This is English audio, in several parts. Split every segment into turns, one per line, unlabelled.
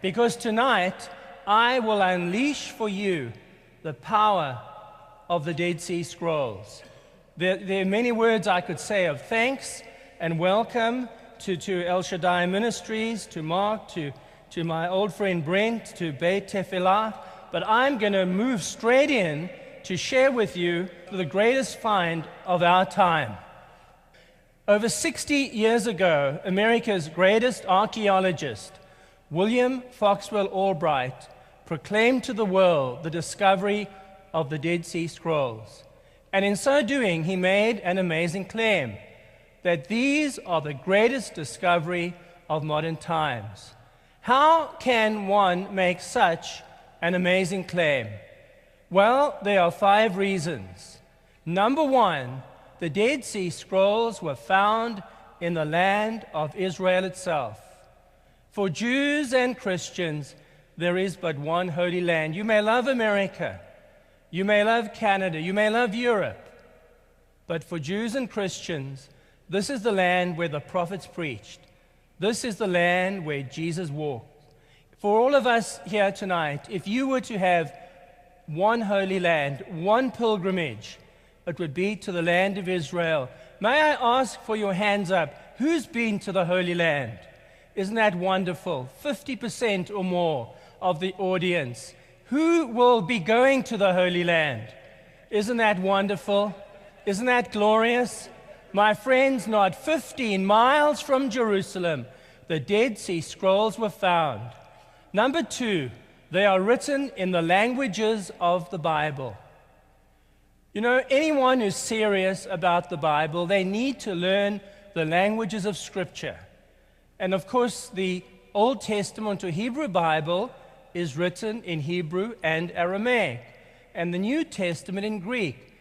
because tonight I will unleash for you the power of the Dead Sea Scrolls. There are many words I could say of thanks and welcome to El Shaddai Ministries, to Mark, to my old friend Brent, to Beit Tefillah, but I'm going to move straight in to share with you the greatest find of our time. Over 60 years ago, America's greatest archaeologist, William Foxwell Albright, proclaimed to the world the discovery of the Dead Sea Scrolls. And in so doing, he made an amazing claim that these are the greatest discovery of modern times. How can one make such an amazing claim? Well, there are 5 reasons. Number 1, the Dead Sea Scrolls were found in the land of Israel itself. For Jews and Christians, there is but one holy land. You may love America, you may love Canada, you may love Europe, but for Jews and Christians, this is the land where the prophets preached. This is the land where Jesus walked. For all of us here tonight, if you were to have one holy land, one pilgrimage, it would be to the land of Israel. May I ask for your hands up, who's been to the Holy Land? Isn't that wonderful? 50% or more of the audience. Who will be going to the Holy Land? Isn't that wonderful? Isn't that glorious? My friends, not 15 miles from Jerusalem, the Dead Sea Scrolls were found. Number 2, they are written in the languages of the Bible. You know, anyone who's serious about the Bible, they need to learn the languages of Scripture. And of course, the Old Testament or Hebrew Bible is written in Hebrew and Aramaic, and the New Testament in Greek.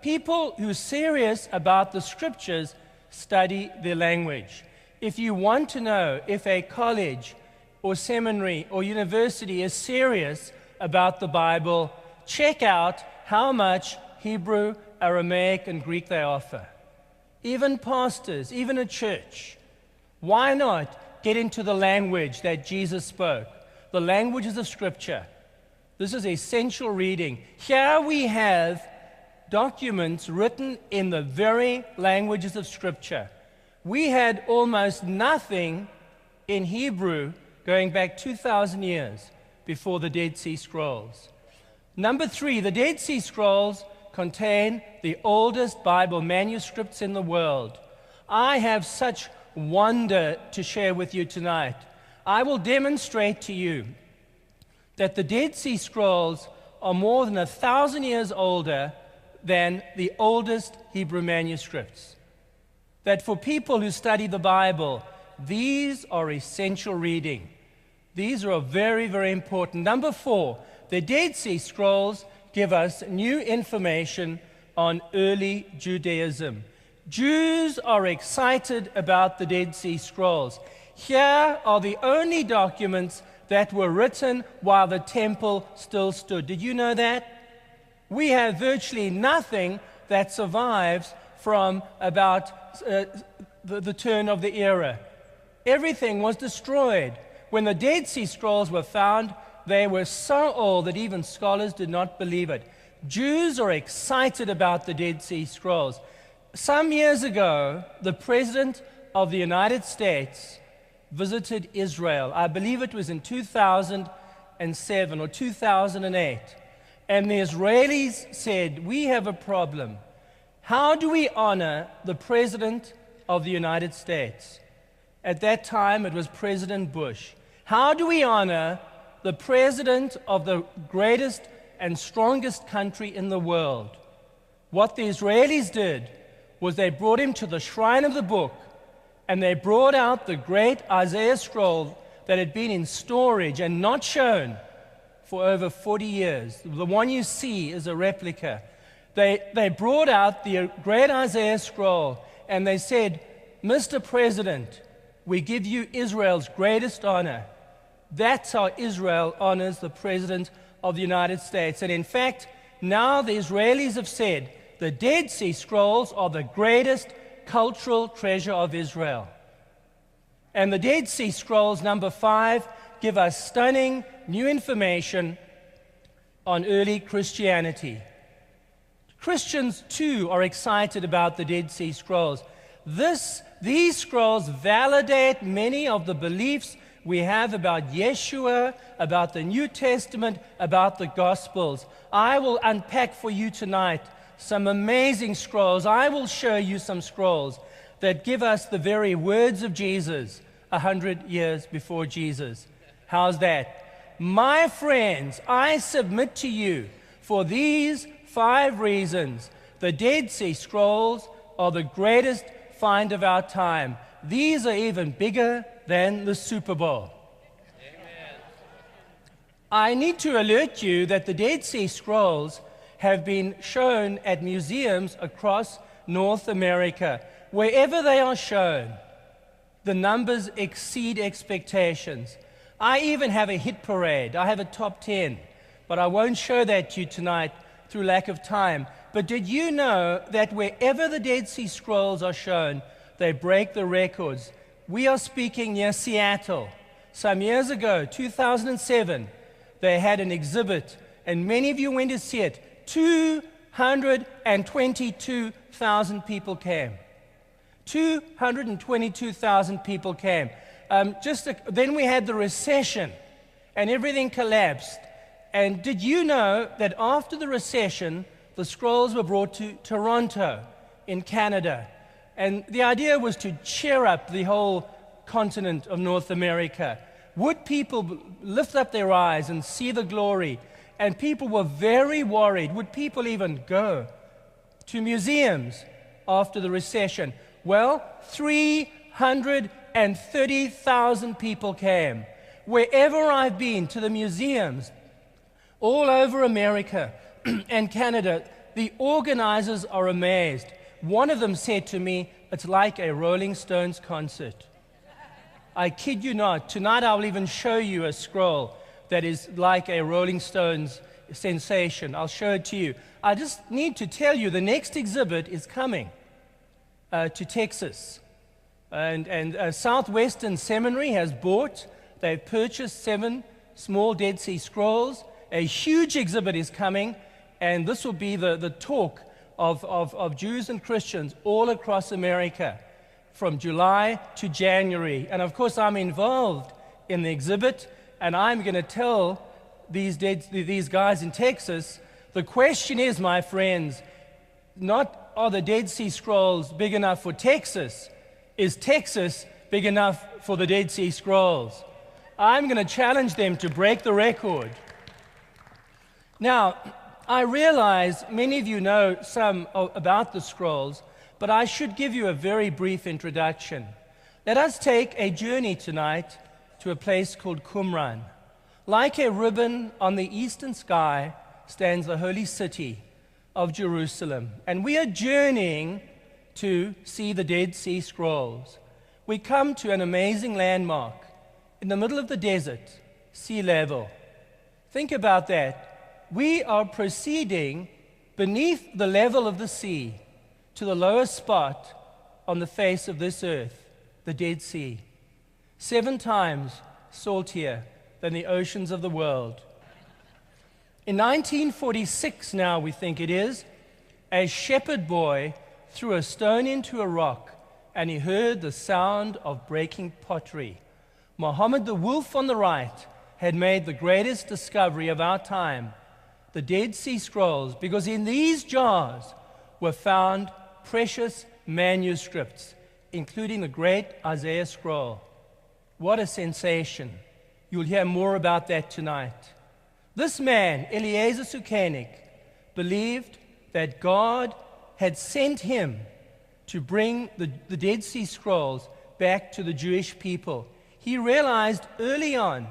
People who are serious about the Scriptures study the language. If you want to know if a college or seminary or university is serious about the Bible, check out how much Hebrew, Aramaic, and Greek they offer. Even pastors, even a church. Why not get into the language that Jesus spoke, the languages of Scripture? This is essential reading. Here we have documents written in the very languages of Scripture. We had almost nothing in Hebrew going back 2,000 years before the Dead Sea Scrolls. Number 3, the Dead Sea Scrolls contain the oldest Bible manuscripts in the world. I have such wonder to share with you tonight. I will demonstrate to you that the Dead Sea Scrolls are more than 1,000 years older than the oldest Hebrew manuscripts. That for people who study the Bible, these are essential reading. These are very, very important. Number 4, the Dead Sea Scrolls give us new information on early Judaism. Jews are excited about the Dead Sea Scrolls. Here are the only documents that were written while the temple still stood. Did you know that? We have virtually nothing that survives from about the turn of the era. Everything was destroyed. When the Dead Sea Scrolls were found, they were so old that even scholars did not believe it. Jews are excited about the Dead Sea Scrolls. Some years ago, the President of the United States visited Israel. I believe it was in 2007 or 2008. And the Israelis said, we have a problem. How do we honor the President of the United States? At that time, it was President Bush. How do we honor the President of the greatest and strongest country in the world? What the Israelis did was they brought him to the shrine of the book, and they brought out the great Isaiah scroll that had been in storage and not shown for over 40 years. The one you see is a replica. They brought out the great Isaiah scroll, and they said, Mr. President, we give you Israel's greatest honor. That's how Israel honors the President of the United States. And in fact, now the Israelis have said the Dead Sea Scrolls are the greatest cultural treasure of Israel. And the Dead Sea Scrolls, number 5, give us stunning new information on early Christianity. Christians, too, are excited about the Dead Sea Scrolls. These scrolls validate many of the beliefs we have about Yeshua, about the New Testament, about the Gospels. I will unpack for you tonight some amazing scrolls. I will show you some scrolls that give us the very words of Jesus 100 years before Jesus. How's that? My friends, I submit to you for these 5 reasons. The Dead Sea Scrolls are the greatest find of our time. These are even bigger than the Super Bowl. Amen. I need to alert you that the Dead Sea Scrolls have been shown at museums across North America. Wherever they are shown, the numbers exceed expectations. I even have a hit parade. I have a top 10, but I won't show that to you tonight through lack of time. But did you know that wherever the Dead Sea Scrolls are shown, they break the records? We are speaking near Seattle. Some years ago, 2007, they had an exhibit, and many of you went to see it. 222,000 people came. 222,000 people came. Then we had the recession, and everything collapsed. And did you know that after the recession, the scrolls were brought to Toronto in Canada? And the idea was to cheer up the whole continent of North America. Would people lift up their eyes and see the glory? And people were very worried. Would people even go to museums after the recession? Well, 330,000 people came. Wherever I've been to the museums, all over America and Canada, the organizers are amazed. One of them said to me, "It's like a Rolling Stones concert." I kid you not. Tonight I will even show you a scroll that is like a Rolling Stones sensation. I'll show it to you. I just need to tell you the next exhibit is coming to Texas. And Southwestern Seminary has they've purchased 7 small Dead Sea Scrolls. A huge exhibit is coming, and this will be the talk of Jews and Christians all across America from July to January. And of course, I'm involved in the exhibit, and I'm going to tell these guys in Texas, the question is, my friends, not are the Dead Sea Scrolls big enough for Texas? Is Texas big enough for the Dead Sea Scrolls? I'm going to challenge them to break the record. Now, I realize many of you know some about the scrolls, but I should give you a very brief introduction. Let us take a journey tonight to a place called Qumran. Like a ribbon on the eastern sky stands the holy city of Jerusalem, and we are journeying to see the Dead Sea Scrolls. We come to an amazing landmark in the middle of the desert, sea level. Think about that. We are proceeding beneath the level of the sea to the lowest spot on the face of this earth, the Dead Sea, 7 times saltier than the oceans of the world. In 1946 now, we think it is, a shepherd boy threw a stone into a rock, and he heard the sound of breaking pottery. Muhammad the Wolf on the right had made the greatest discovery of our time, the Dead Sea Scrolls, because in these jars were found precious manuscripts, including the great Isaiah scroll. What a sensation. You'll hear more about that tonight. This man, Eliezer Sukenik, believed that God had sent him to bring the Dead Sea Scrolls back to the Jewish people. He realized early on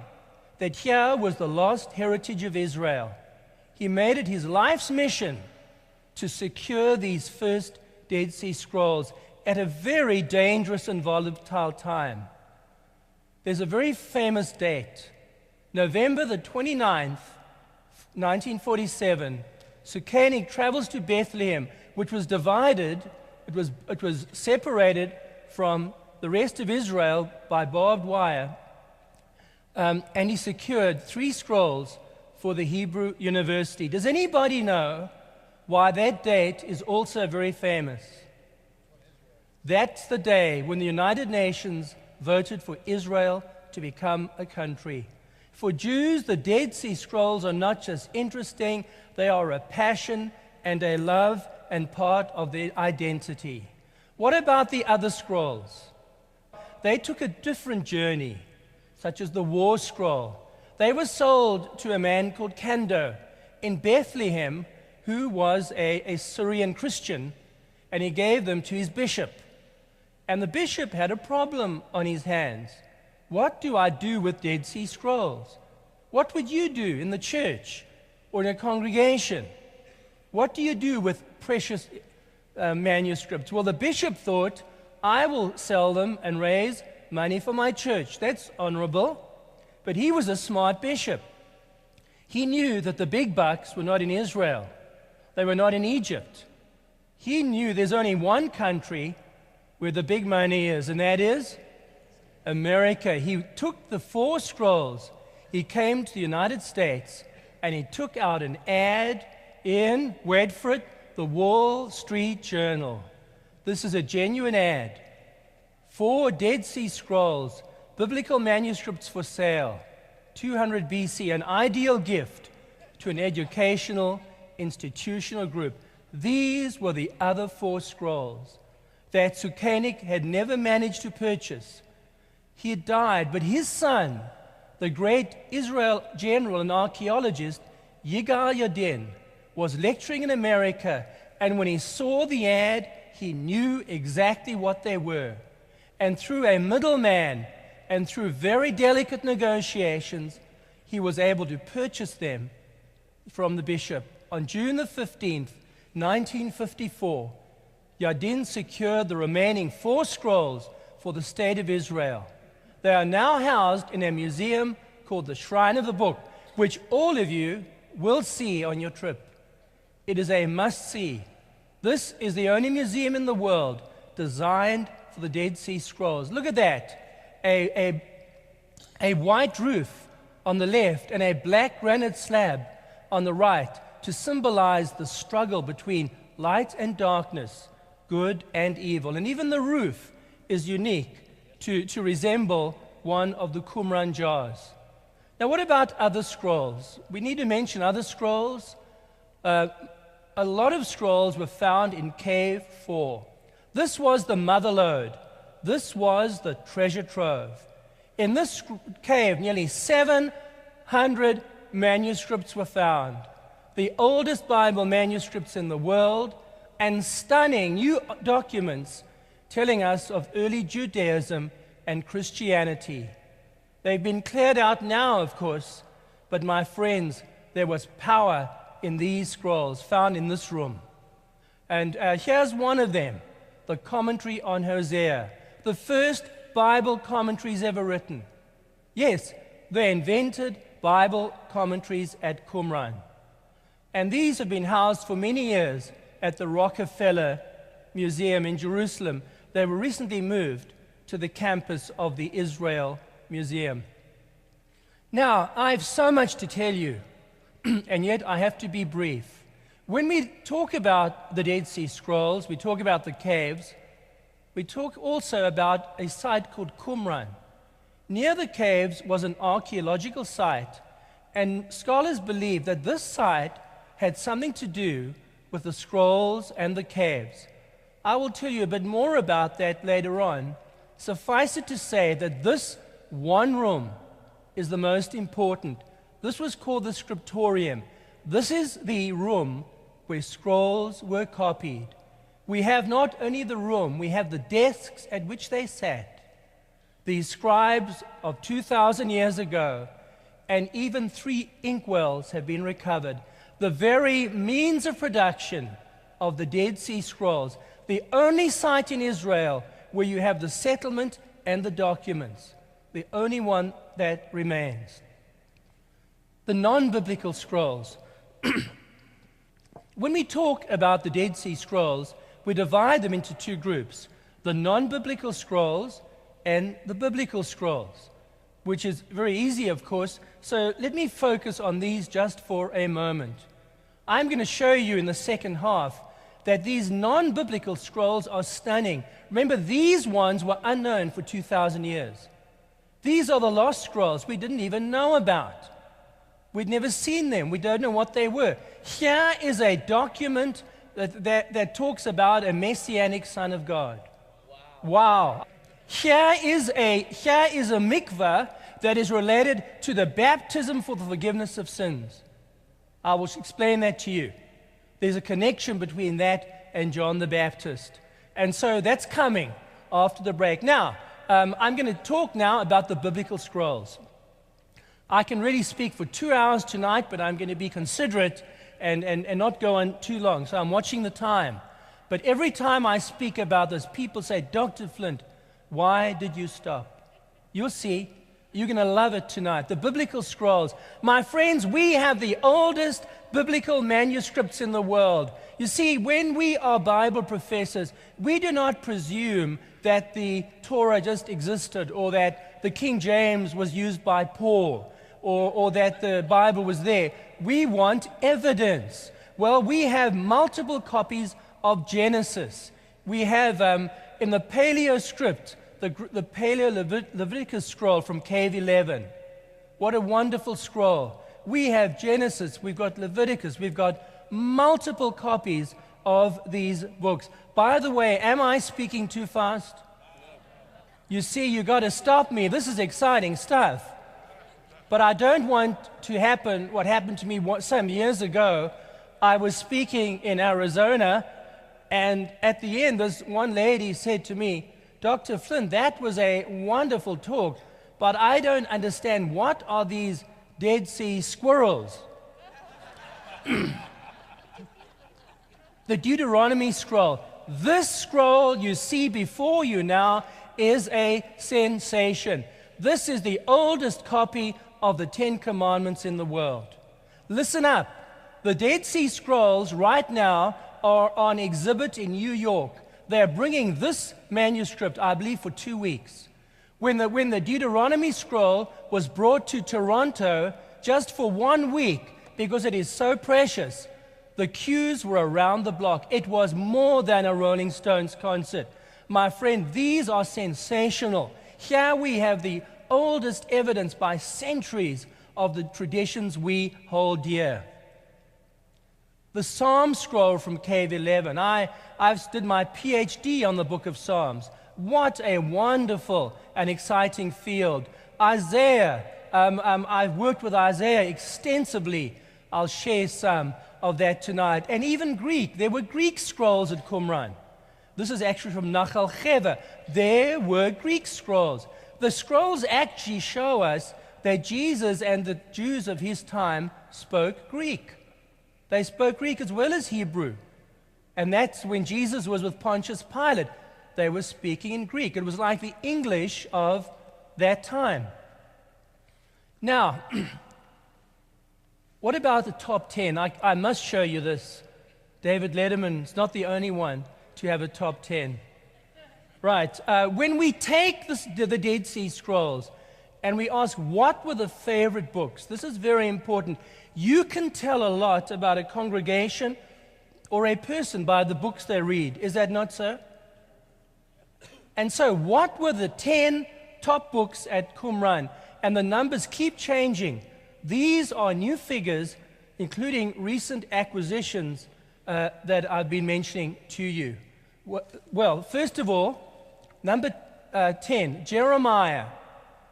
that here was the lost heritage of Israel. He made it his life's mission to secure these first Dead Sea Scrolls at a very dangerous and volatile time. There's a very famous date, November the 29th, 1947. Sukenik travels to Bethlehem, which was divided, it was separated from the rest of Israel by barbed wire. and he secured 3 scrolls for the Hebrew University. Does anybody know why that date is also very famous? That's the day when the United Nations voted for Israel to become a country. For Jews, the Dead Sea Scrolls are not just interesting, they are a passion and a love and part of their identity. What about the other scrolls? They took a different journey, such as the War Scroll. They were sold to a man called Kando in Bethlehem, who was a Syrian Christian, and he gave them to his bishop. And the bishop had a problem on his hands. What do I do with Dead Sea Scrolls? What would you do in the church or in a congregation? What do you do with precious manuscripts? Well, the bishop thought, I will sell them and raise money for my church. That's honorable. But he was a smart bishop. He knew that the big bucks were not in Israel. They were not in Egypt. He knew there's only one country where the big money is, and that is America. He took the 4 scrolls. He came to the United States, and he took out an ad in, wait for it, the Wall Street Journal. This is a genuine ad. 4 Dead Sea Scrolls, biblical manuscripts for sale, 200 BC, an ideal gift to an educational, institutional group. These were the other 4 scrolls that Sukenik had never managed to purchase. He had died, but his son, the great Israel general and archaeologist, Yigal Yadin, was lecturing in America, and when he saw the ad, he knew exactly what they were. And through a middleman and through very delicate negotiations, he was able to purchase them from the bishop. On June the 15th, 1954, Yadin secured the remaining 4 scrolls for the state of Israel. They are now housed in a museum called the Shrine of the Book, which all of you will see on your trip. It is a must-see. This is the only museum in the world designed for the Dead Sea Scrolls. Look at that. A white roof on the left and a black granite slab on the right to symbolize the struggle between light and darkness, good and evil. And even the roof is unique to resemble one of the Qumran jars. Now, what about other scrolls? We need to mention other scrolls. A lot of scrolls were found in Cave 4. This was the mother lode. This was the treasure trove. In this cave, nearly 700 manuscripts were found, the oldest Bible manuscripts in the world, and stunning new documents telling us of early Judaism and Christianity. They've been cleared out now, of course, but my friends, there was power in these scrolls found in this room. And here's one of them, the commentary on Hosea, the first Bible commentaries ever written. Yes, they invented Bible commentaries at Qumran. And these have been housed for many years at the Rockefeller Museum in Jerusalem. They were recently moved to the campus of the Israel Museum. Now, I have so much to tell you, and yet I have to be brief. When we talk about the Dead Sea Scrolls, we talk about the caves, we talk also about a site called Qumran. Near the caves was an archaeological site, and scholars believe that this site had something to do with the scrolls and the caves. I will tell you a bit more about that later on. Suffice it to say that this one room is the most important. This was called the scriptorium. This is the room where scrolls were copied. We have not only the room, we have the desks at which they sat. These scribes of 2,000 years ago, and even 3 inkwells have been recovered. The very means of production of the Dead Sea Scrolls, the only site in Israel where you have the settlement and the documents, the only one that remains. The non-biblical scrolls. When we talk about the Dead Sea Scrolls, we divide them into 2 groups, the non-biblical scrolls and the biblical scrolls. which is very easy, of course. So let me focus on these just for a moment. I'm going to show you in the second half that these non-biblical scrolls are stunning. Remember, these ones were unknown for 2,000 years. These are the lost scrolls we didn't even know about. We'd never seen them. We don't know what they were. Here is a document that talks about a messianic son of God. Wow. Here is a mikvah that is related to the baptism for the forgiveness of sins. I will explain that to you. There's a connection between that and John the Baptist. And so that's coming after the break. Now, I'm going to talk now about the biblical scrolls. I can really speak for 2 hours tonight, but I'm going to be considerate and not go on too long. So I'm watching the time. But every time I speak about this, people say, Dr. Flint, why did you stop? You'll see. You're going to love it tonight. The biblical scrolls. My friends, we have the oldest biblical manuscripts in the world. You see, when we are Bible professors, we do not presume that the Torah just existed, or that the King James was used by Paul, or that the Bible was there. We want evidence. Well, we have multiple copies of Genesis. We have in the Paleo script, the Paleo-Leviticus scroll from Cave 11. What a wonderful scroll. We have Genesis, we've got Leviticus, we've got multiple copies of these books. By the way, am I speaking too fast? You see, you got to stop me. This is exciting stuff. But I don't want to happen what happened to me some years ago. I was speaking in Arizona, and at the end, this one lady said to me, Dr. Flint, that was a wonderful talk, but I don't understand, what are these Dead Sea squirrels? The Deuteronomy scroll. This scroll you see before you now is a sensation. This is the oldest copy of the Ten Commandments in the world. Listen up. The Dead Sea Scrolls right now are on exhibit in New York. They're bringing this manuscript, I believe, for 2 weeks. When the Deuteronomy scroll was brought to Toronto just for 1 week, because it is so precious, the queues were around the block. It was more than a Rolling Stones concert. My friend, these are sensational. Here we have the oldest evidence by centuries of the traditions we hold dear. The Psalm scroll from Cave 11. I did my PhD on the book of Psalms. What a wonderful and exciting field. Isaiah, I've worked with Isaiah extensively. I'll share some of that tonight. And even Greek. There were Greek scrolls at Qumran. This is actually from Nachal Cheva. There were Greek scrolls. The scrolls actually show us that Jesus and the Jews of his time spoke Greek. They spoke Greek as well as Hebrew. And that's when Jesus was with Pontius Pilate. They were speaking in Greek. It was like the English of that time. Now, what about the top 10? I must show you this. David Letterman's not the only one to have a top 10. Right. When we take the Dead Sea Scrolls and we ask what were the favorite books, this is very important. You can tell a lot about a congregation or a person by the books they read. Is that not so? And so what were the 10 top books at Qumran? And the numbers keep changing. These are new figures, including recent acquisitions that I've been mentioning to you. Well, first of all, number 10, Jeremiah,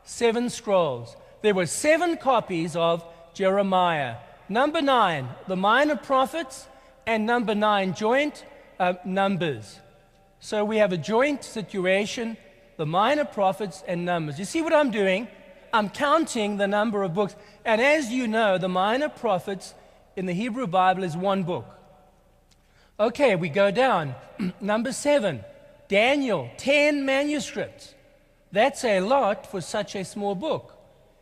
7 scrolls. There were 7 copies of Jeremiah. Number 9, the minor prophets, and number 9, joint numbers. So we have a joint situation, the minor prophets and numbers. You see what I'm doing? I'm counting the number of books. And as you know, the minor prophets in the Hebrew Bible is 1 book. Okay, we go down. Number 7, Daniel, 10 manuscripts. That's a lot for such a small book.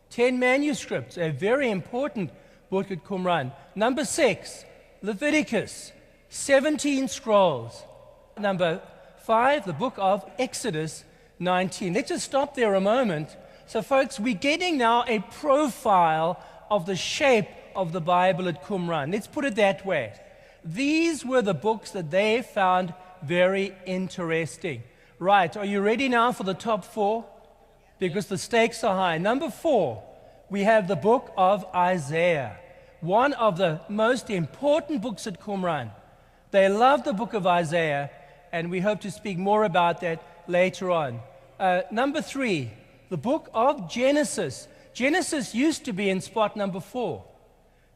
10 manuscripts, a very important book at Qumran. Number 6, Leviticus, 17 scrolls. Number 5, the book of Exodus, 19. Let's just stop there a moment. So, folks, we're getting now a profile of the shape of the Bible at Qumran. Let's put it that way. These were the books that they found very interesting. Right, are you ready now for the top 4? Because the stakes are high. Number 4, we have the book of Isaiah, one of the most important books at Qumran. They love the book of Isaiah, and we hope to speak more about that later on. Number 3, the book of Genesis. Genesis used to be in spot number 4,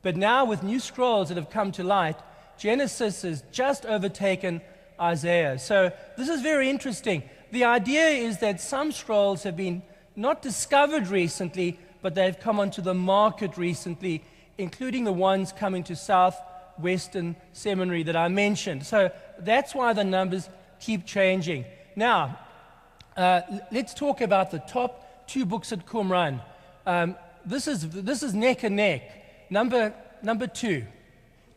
but now with new scrolls that have come to light, Genesis has just overtaken Isaiah. So this is very interesting. The idea is that some scrolls have been not discovered recently, but they've come onto the market recently, including the ones coming to Southwestern Seminary that I mentioned. So that's why the numbers keep changing. Now, let's talk about the top 2 books at Qumran. This is neck and neck. Number 2,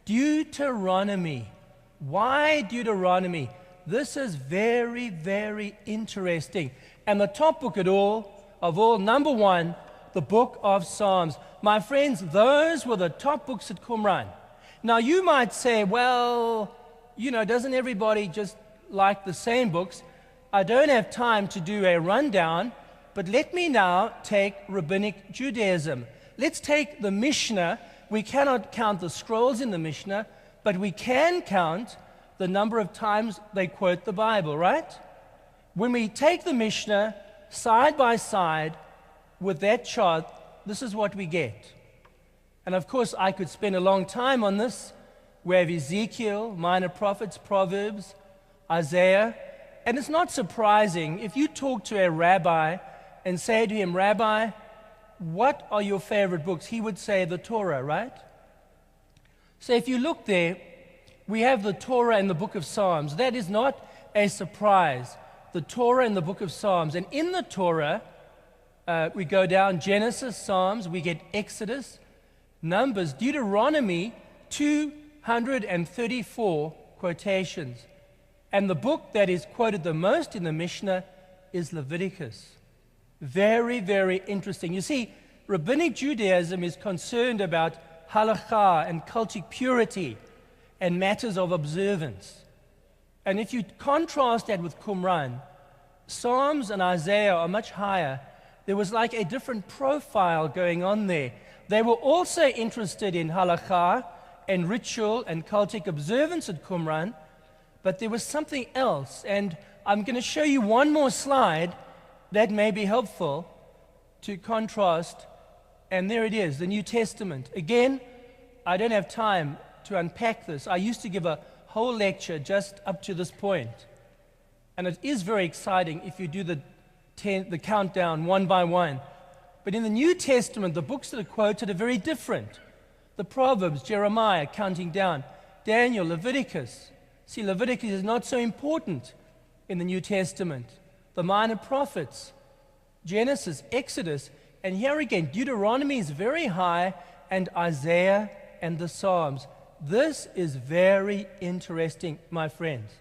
Deuteronomy. Why Deuteronomy? This is very, very interesting. And the top book of all, number 1, the book of Psalms. My friends, those were the top books at Qumran. Now you might say, well, doesn't everybody just like the same books? I don't have time to do a rundown, but let me now take Rabbinic Judaism. Let's take the Mishnah. We cannot count the scrolls in the Mishnah, but we can count the number of times they quote the Bible, right? When we take the Mishnah side by side with that chart, this is what we get. And of course, I could spend a long time on this. We have Ezekiel, Minor Prophets, Proverbs, Isaiah. And it's not surprising if you talk to a rabbi and say to him, Rabbi, what are your favorite books? He would say the Torah, right? So if you look there, we have the Torah and the book of Psalms. That is not a surprise. The Torah and the book of Psalms. And in the Torah, we go down Genesis, Psalms, we get Exodus, Numbers, Deuteronomy, 234 quotations. And the book that is quoted the most in the Mishnah is Leviticus. Very, very interesting. You see, Rabbinic Judaism is concerned about halakha and cultic purity and matters of observance. And if you contrast that with Qumran, Psalms and Isaiah are much higher. There was like a different profile going on there. They were also interested in halakha and ritual and cultic observance at Qumran, but there was something else. And I'm going to show you one more slide that may be helpful to contrast. And there it is, the New Testament. Again, I don't have time to unpack this. I used to give a whole lecture just up to this point. And it is very exciting if you do the countdown one by one. But in the New Testament, the books that are quoted are very different. The Proverbs, Jeremiah, counting down, Daniel, Leviticus. See, Leviticus is not so important in the New Testament. The Minor Prophets, Genesis, Exodus, and here again, Deuteronomy is very high, and Isaiah and the Psalms. This is very interesting, my friends.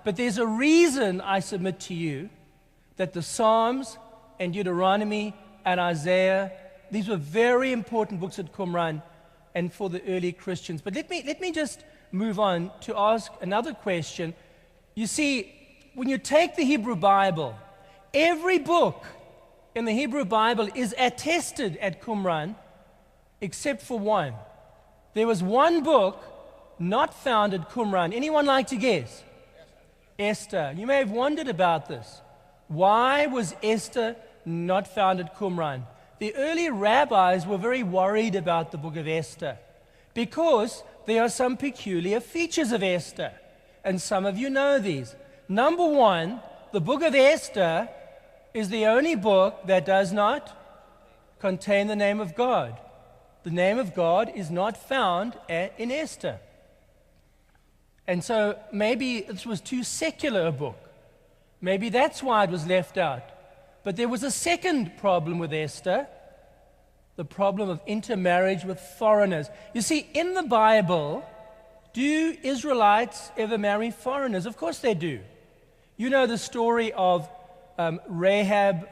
But there's a reason I submit to you that the Psalms and Deuteronomy and Isaiah, these were very important books at Qumran and for the early Christians. But let me just move on to ask another question. You see, when you take the Hebrew Bible, every book in the Hebrew Bible is attested at Qumran except for one. There was one book not found at Qumran. Anyone like to guess? Esther. You may have wondered about this. Why was Esther not found at Qumran? The early rabbis were very worried about the book of Esther because there are some peculiar features of Esther, and some of you know these. Number one, the book of Esther is the only book that does not contain the name of God. The name of God is not found in Esther. And so maybe this was too secular a book. Maybe that's why it was left out. But there was a second problem with Esther, the problem of intermarriage with foreigners. You see, in the Bible, do Israelites ever marry foreigners? Of course they do. You know the story of Rahab,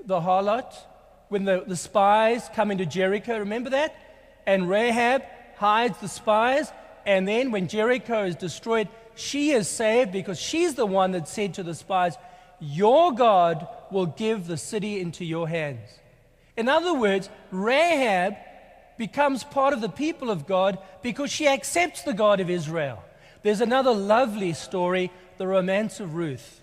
the harlot, when the spies come into Jericho, remember that? And Rahab hides the spies, and then when Jericho is destroyed, she is saved because she's the one that said to the spies, your God will give the city into your hands. In other words, Rahab becomes part of the people of God because she accepts the God of Israel. There's another lovely story, the romance of Ruth.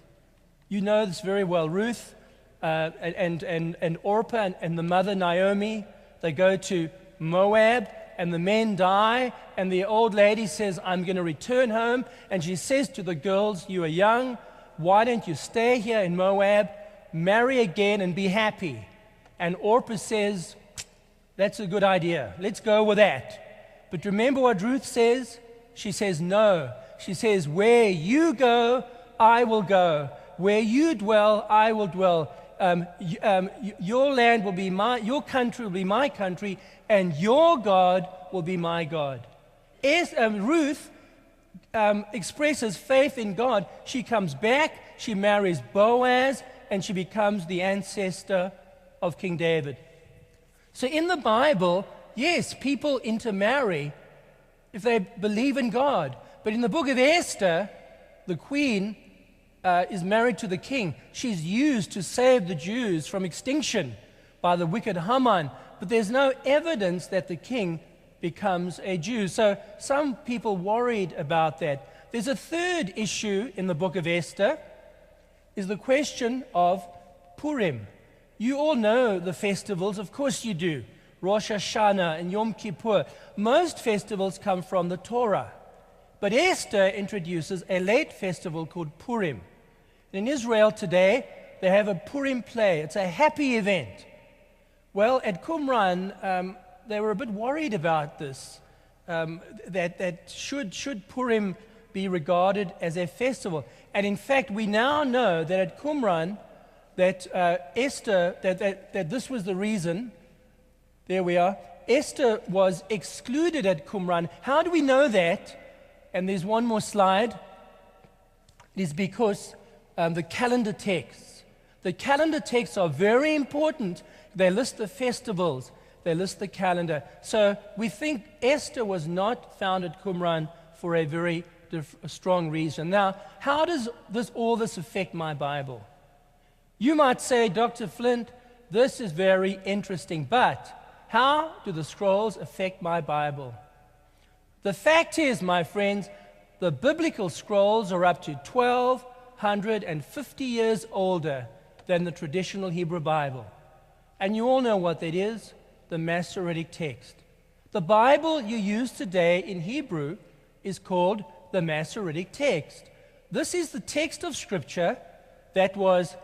You know this very well. Ruth and Orpah and the mother Naomi, they go to Moab, and the men die, and the old lady says, I'm going to return home. And she says to the girls, you are young, why don't you stay here in Moab, marry again, and be happy? And Orpah says, that's a good idea. Let's go with that. But remember what Ruth says? She says, no. She says, where you go, I will go. Where you dwell, I will dwell. Your land will be your country will be my country, and your God will be my God. As Ruth expresses faith in God, she comes back, she marries Boaz, and she becomes the ancestor of King David. So in the Bible, yes, people intermarry if they believe in God. But in the book of Esther, the queen is married to the king. She's used to save the Jews from extinction by the wicked Haman. But there's no evidence that the king becomes a Jew. So some people worried about that. There's a third issue in the book of Esther, is the question of Purim. You all know the festivals, of course you do. Rosh Hashanah and Yom Kippur. Most festivals come from the Torah. But Esther introduces a late festival called Purim. In Israel today, they have a Purim play. It's a happy event. Well, at Qumran, they were a bit worried about this, that should Purim be regarded as a festival. And in fact, we now know that at Qumran, that Esther, that this was the reason. There we are. Esther was excluded at Qumran. How do we know that? And there's one more slide. It is because the calendar texts. The calendar texts are very important. They list the festivals. They list the calendar. So we think Esther was not found at Qumran for a very strong reason. Now, how does all this affect my Bible? You might say, Dr. Flint, this is very interesting, but how do the scrolls affect my Bible? The fact is, my friends, the biblical scrolls are up to 1,250 years older than the traditional Hebrew Bible. And you all know what that is, the Masoretic text. The Bible you use today in Hebrew is called the Masoretic text. This is the text of Scripture that was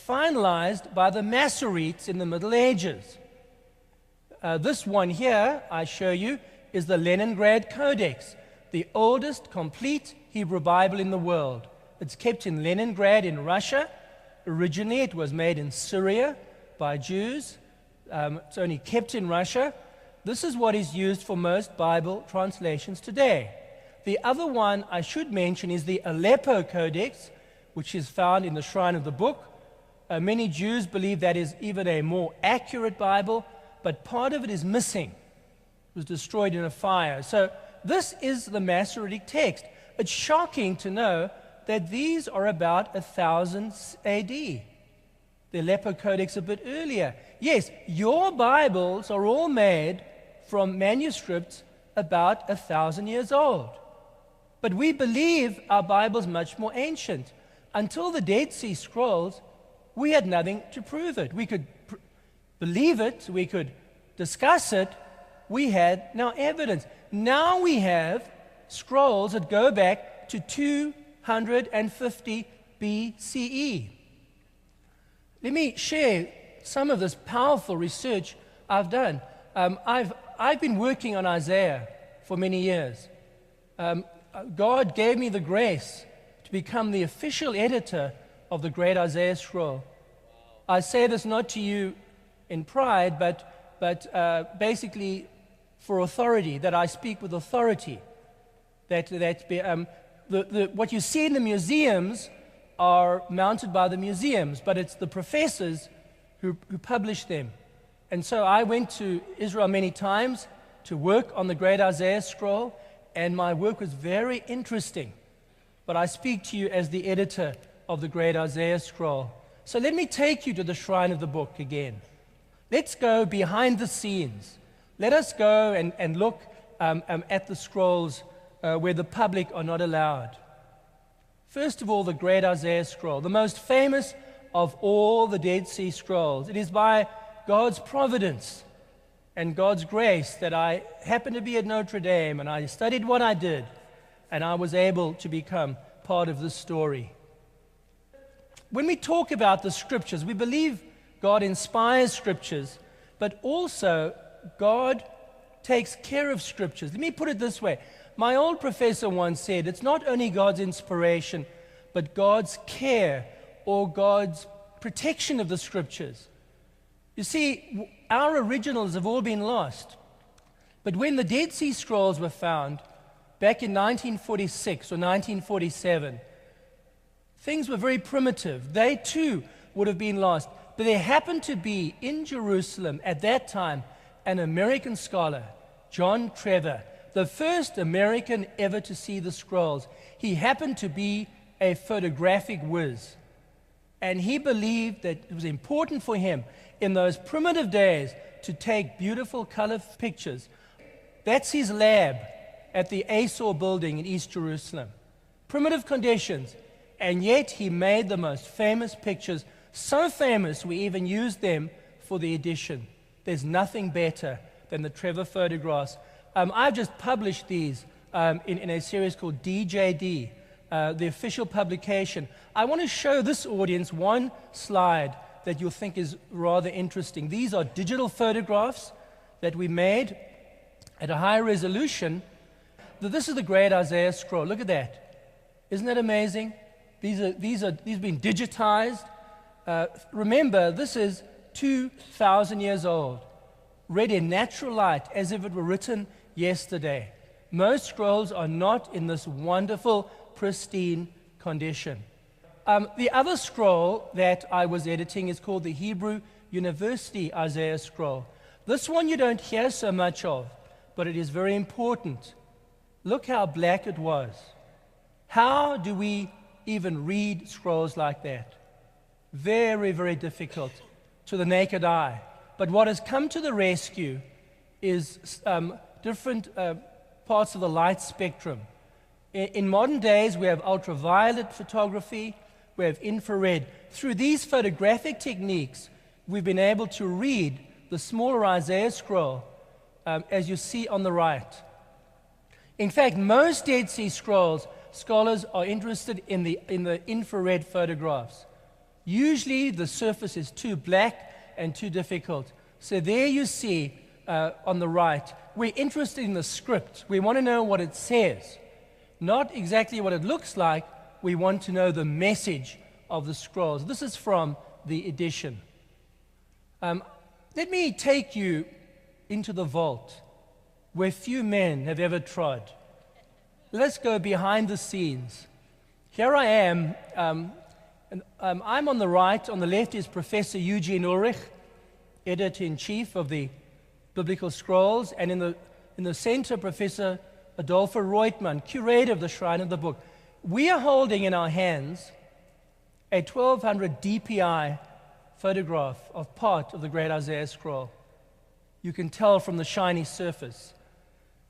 finalized by the Masoretes in the Middle Ages. This one here, I show you, is the Leningrad Codex, the oldest complete Hebrew Bible in the world. It's kept in Leningrad in Russia. Originally, it was made in Syria by Jews. It's only kept in Russia. This is what is used for most Bible translations today. The other one I should mention is the Aleppo Codex, which is found in the Shrine of the Book. Many Jews believe that is even a more accurate Bible, but part of it is missing. It was destroyed in a fire. So this is the Masoretic text. It's shocking to know that these are about 1000 AD. The Aleppo Codex a bit earlier. Yes, your Bibles are all made from manuscripts about 1,000 years old. But we believe our Bible's much more ancient. Until the Dead Sea Scrolls, we had nothing to prove it. We could believe it, we could discuss it, we had no evidence. Now we have scrolls that go back to 250 BCE. Let me share some of this powerful research I've done. I've been working on Isaiah for many years. God gave me the grace to become the official editor of the great Isaiah scroll. I say this not to you in pride, but basically for authority, that I speak with authority. What you see in the museums are mounted by the museums, but it's the professors who published them. And so I went to Israel many times to work on the Great Isaiah Scroll, and my work was very interesting. But I speak to you as the editor of the Great Isaiah Scroll. So let me take you to the shrine of the book again. Let's go behind the scenes. Let us go and look at the scrolls where the public are not allowed. First of all, the Great Isaiah Scroll, the most famous of all the Dead Sea Scrolls. It is by God's providence and God's grace that I happened to be at Notre Dame, and I studied what I did, and I was able to become part of this story. When we talk about the Scriptures, we believe God inspires Scriptures, but also God takes care of Scriptures. Let me put it this way. My old professor once said, it's not only God's inspiration, but God's care or God's protection of the Scriptures. You see, our originals have all been lost. But when the Dead Sea Scrolls were found back in 1946 or 1947, things were very primitive. They too would have been lost. But there happened to be in Jerusalem at that time an American scholar, John Trevor, the first American ever to see the scrolls. He happened to be a photographic whiz. And he believed that it was important for him in those primitive days to take beautiful color pictures. That's his lab at the Asor building in East Jerusalem. Primitive conditions. And yet he made the most famous pictures, so famous we even used them for the edition. There's nothing better than the Trevor photographs. I've just published these in a series called DJD, the official publication. I want to show this audience one slide that you'll think is rather interesting. These are digital photographs that we made at a high resolution. This is the Great Isaiah Scroll. Look at that. Isn't that amazing? These have been digitized. Remember, this is 2,000 years old, read in natural light as if it were written yesterday. Most scrolls are not in this wonderful, pristine condition. The other scroll that I was editing is called the Hebrew University Isaiah Scroll. This one you don't hear so much of, but it is very important. Look how black it was. How do we even read scrolls like that? Very, very difficult to the naked eye. But what has come to the rescue is different parts of the light spectrum. In modern days, we have ultraviolet photography, we have infrared. Through these photographic techniques, we've been able to read the smaller Isaiah scroll, as you see on the right. In fact, most Dead Sea Scrolls, scholars are interested in the infrared photographs. Usually, the surface is too black and too difficult. So there you see on the right, we're interested in the script. We want to know what it says, not exactly what it looks like. We want to know the message of the scrolls. This is from the edition. Let me take you into the vault where few men have ever trod. Let's go behind the scenes. Here I am. I'm on the right. On the left is Professor Eugene Ulrich, editor-in-chief of the Biblical Scrolls, and in the center, Professor Adolfo Reutemann, curator of the Shrine of the Book. We are holding in our hands a 1200 DPI photograph of part of the Great Isaiah Scroll. You can tell from the shiny surface.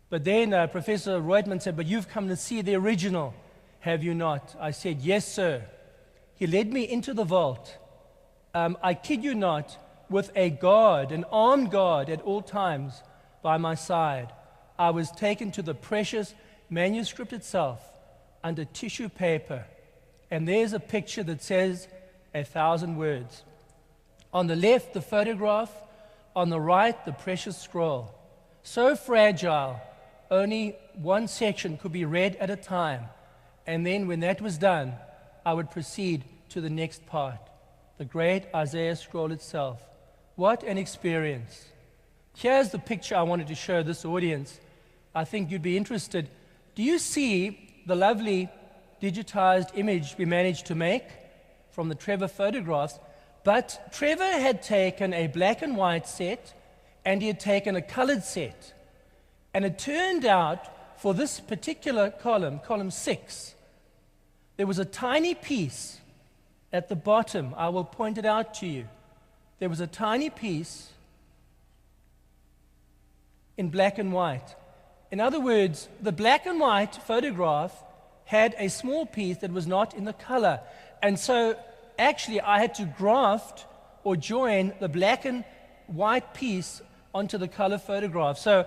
But then Professor Reutemann said, "But you've come to see the original, have you not?" I said, "Yes, sir." He led me into the vault. I kid you not, with a guard, an armed guard at all times by my side. I was taken to the precious manuscript itself under tissue paper. And there's a picture that says 1,000 words. On the left, the photograph. On the right, the precious scroll. So fragile, only one section could be read at a time. And then when that was done, I would proceed to the next part, the Great Isaiah Scroll itself. What an experience. Here's the picture I wanted to show this audience. I think you'd be interested. Do you see the lovely digitized image we managed to make from the Trevor photographs? But Trevor had taken a black and white set, and he had taken a colored set. And it turned out, for this particular column, column 6, there was a tiny piece at the bottom. I will point it out to you. There was a tiny piece in black and white. In other words, the black and white photograph had a small piece that was not in the color. And so actually I had to graft or join the black and white piece onto the color photograph. So,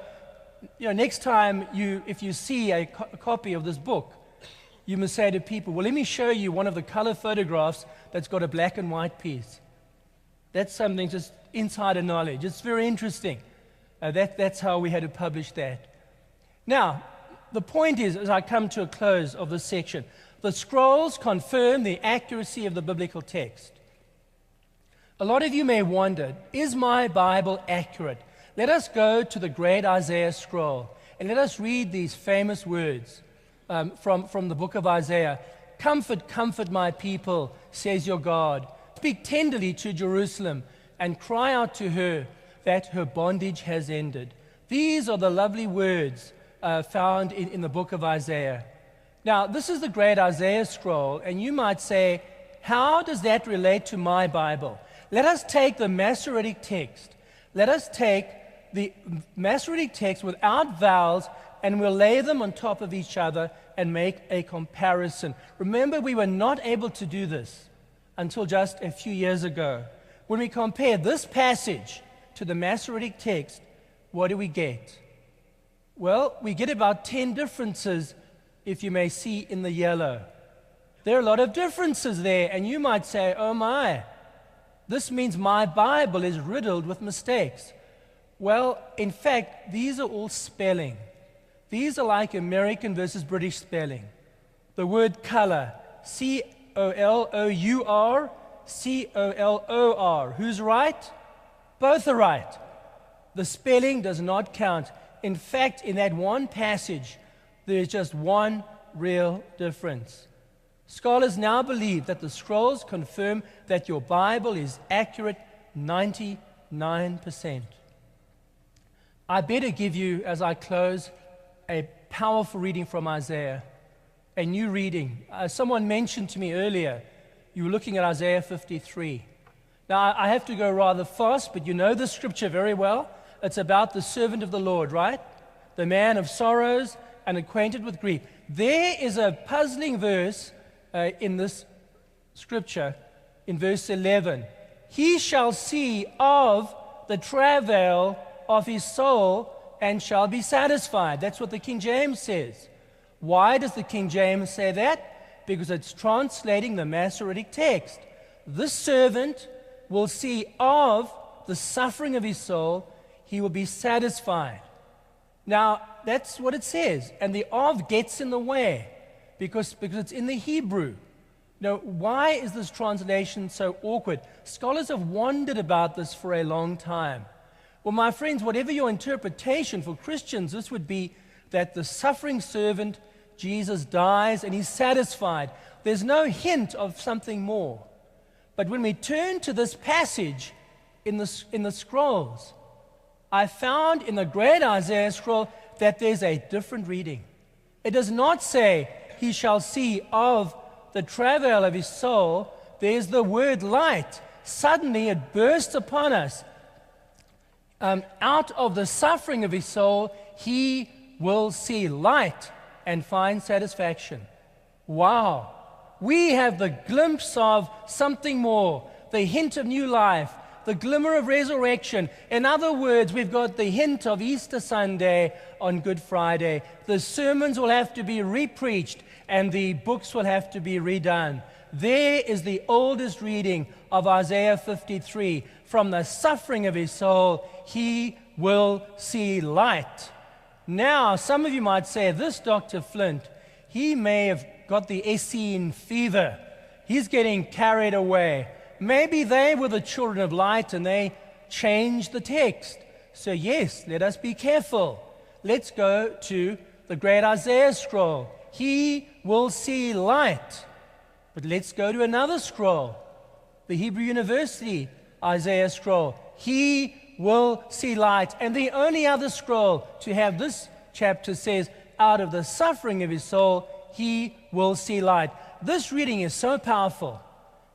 next time if you see a copy of this book, you must say to people, well, let me show you one of the color photographs that's got a black and white piece. That's something just insider knowledge. It's very interesting. That's how we had to publish that. Now, the point is, as I come to a close of this section, the scrolls confirm the accuracy of the biblical text. A lot of you may wonder, is my Bible accurate? Let us go to the great Isaiah scroll, and let us read these famous words from the book of Isaiah. Comfort, comfort my people, says your God. Speak tenderly to Jerusalem, and cry out to her that her bondage has ended. These are the lovely words found in the book of Isaiah. Now, this is the great Isaiah scroll, and you might say, how does that relate to my Bible? Let us take the Masoretic text. Let us take the Masoretic text without vowels, and we'll lay them on top of each other and make a comparison. Remember, we were not able to do this until just a few years ago. When we compare this passage to the Masoretic text, what do we get? Well, we get about 10 differences, if you may see in the yellow. There are a lot of differences there, and you might say, oh my, this means my Bible is riddled with mistakes. Well, in fact, these are all spelling. These are like American versus British spelling. The word color, C-O-L-O-U-R, C-O-L-O-R. Who's right? Both are right. The spelling does not count. In fact, in that one passage, there is just one real difference. Scholars now believe that the scrolls confirm that your Bible is accurate 99%. I better give you, as I close, a powerful reading from Isaiah, a new reading. Someone mentioned to me earlier, you were looking at Isaiah 53. Now, I have to go rather fast, but you know the scripture very well. It's about the servant of the Lord, right? The man of sorrows and acquainted with grief. There is a puzzling verse in this scripture, in verse 11. He shall see of the travail of his soul and shall be satisfied. That's what the King James says. Why does the King James say that? Because it's translating the Masoretic text. This servant will see of the suffering of his soul, he will be satisfied. Now, that's what it says. And the of gets in the way because it's in the Hebrew. Now, why is this translation so awkward? Scholars have wondered about this for a long time. Well, my friends, whatever your interpretation, for Christians, this would be that the suffering servant, Jesus, dies and he's satisfied. There's no hint of something more. But when we turn to this passage in the scrolls, I found in the great Isaiah scroll that there's a different reading. It does not say, he shall see of the travail of his soul. There's the word light. Suddenly it bursts upon us. Out of the suffering of his soul, he will see light and find satisfaction. Wow. We have the glimpse of something more, the hint of new life, the glimmer of resurrection. In other words, we've got the hint of Easter Sunday on Good Friday. The sermons will have to be repreached and the books will have to be redone. There is the oldest reading of Isaiah 53. From the suffering of his soul, he will see light. Now, some of you might say, this Dr. Flint, he may have got the Essene fever. He's getting carried away. Maybe they were the children of light and they changed the text. So yes, let us be careful. Let's go to the great Isaiah scroll. He will see light. But let's go to another scroll. the Hebrew University Isaiah scroll. He will see light. And the only other scroll to have this chapter says, out of the suffering of his soul, he will see light. This reading is so powerful.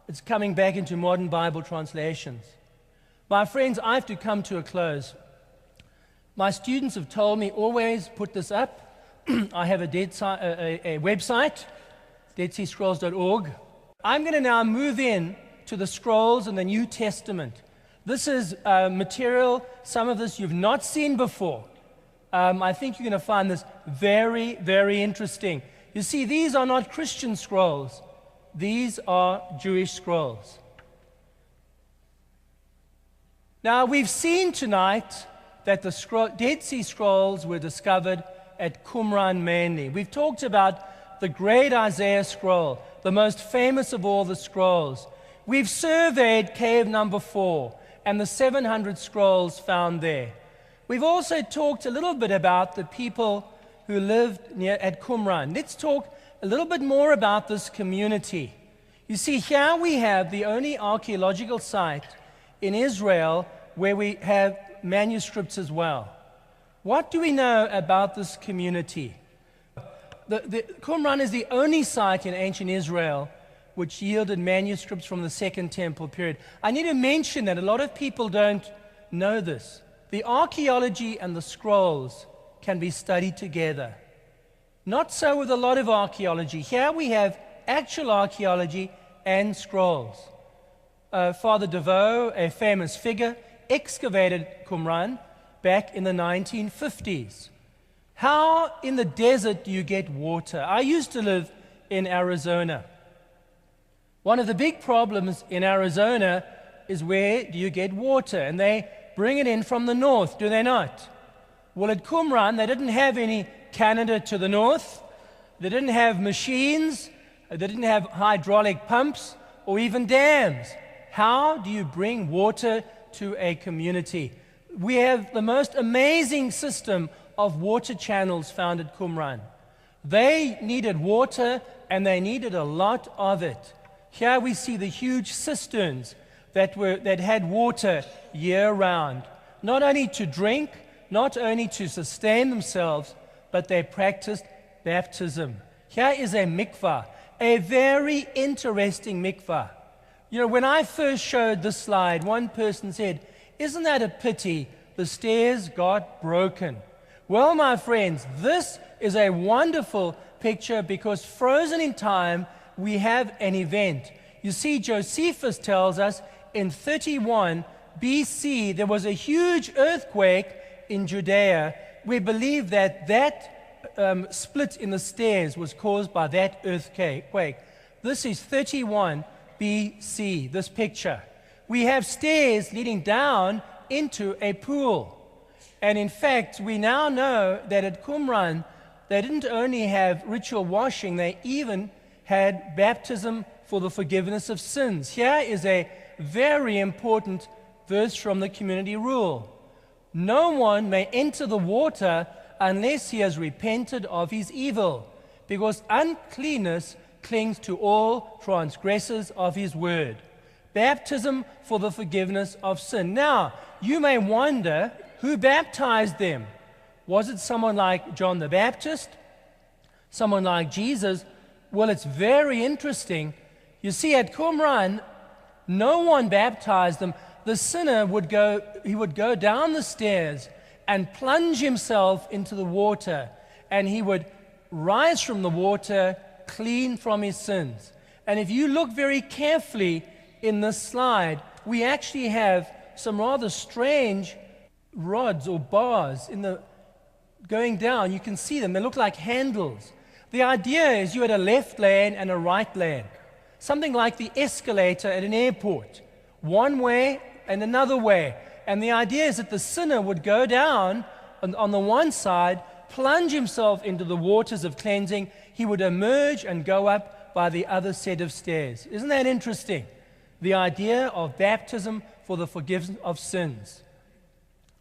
It's coming back into modern Bible translations. My friends, I have to come to a close. My students have told me always put this up. I have a website, deadseascrolls.org. I'm going to now move in to the scrolls in the New Testament. This is material, some of this you've not seen before. I think you're going to find this very, very interesting. You see, these are not Christian scrolls. These are Jewish scrolls. Now, we've seen tonight that the Dead Sea Scrolls were discovered at Qumran mainly. We've talked about the great Isaiah scroll, the most famous of all the scrolls. We've surveyed cave number 4 and the 700 scrolls found there. We've also talked a little bit about the people who lived at Qumran. Let's talk a little bit more about this community. You see, here we have the only archaeological site in Israel where we have manuscripts as well. What do we know about this community? Qumran is the only site in ancient Israel which yielded manuscripts from the Second Temple period. I need to mention that a lot of people don't know this. The archaeology and the scrolls can be studied together. Not so with a lot of archaeology. Here we have actual archaeology and scrolls. Father DeVoe, a famous figure, excavated Qumran back in the 1950s. How in the desert do you get water? I used to live in Arizona. One of the big problems in Arizona is where do you get water? And they bring it in from the north, do they not? Well, at Qumran, they didn't have any Canada to the north. They didn't have machines. They didn't have hydraulic pumps or even dams. How do you bring water to a community? We have the most amazing system of water channels found at Qumran. They needed water, and they needed a lot of it. Here we see the huge cisterns that had water year-round, not only to drink, not only to sustain themselves, but they practiced baptism. Here is a mikvah, a very interesting mikvah. You know, when I first showed this slide, one person said, "Isn't that a pity? The stairs got broken." Well, my friends, this is a wonderful picture because frozen in time, we have an event. You see, Josephus tells us in 31 BC, there was a huge earthquake in Judea. We believe that split in the stairs was caused by that earthquake. This is 31 BC, this picture. We have stairs leading down into a pool. And in fact, we now know that at Qumran, they didn't only have ritual washing, they even had baptism for the forgiveness of sins. Here is a very important verse from the community rule. No one may enter the water unless he has repented of his evil, because uncleanness clings to all transgressors of his word. Baptism for the forgiveness of sin. Now, you may wonder, who baptized them? Was it someone like John the Baptist? Someone like Jesus? Well, it's very interesting. You see, at Qumran, no one baptized them. The sinner would go down the stairs and plunge himself into the water, and he would rise from the water clean from his sins. And if you look very carefully in this slide, we actually have some rather strange rods or bars going down. You can see them. They look like handles. The idea is you had a left lane and a right lane, something like the escalator at an airport, one way and another way. And the idea is that the sinner would go down on the one side, plunge himself into the waters of cleansing. He would emerge and go up by the other set of stairs. Isn't that interesting? The idea of baptism for the forgiveness of sins.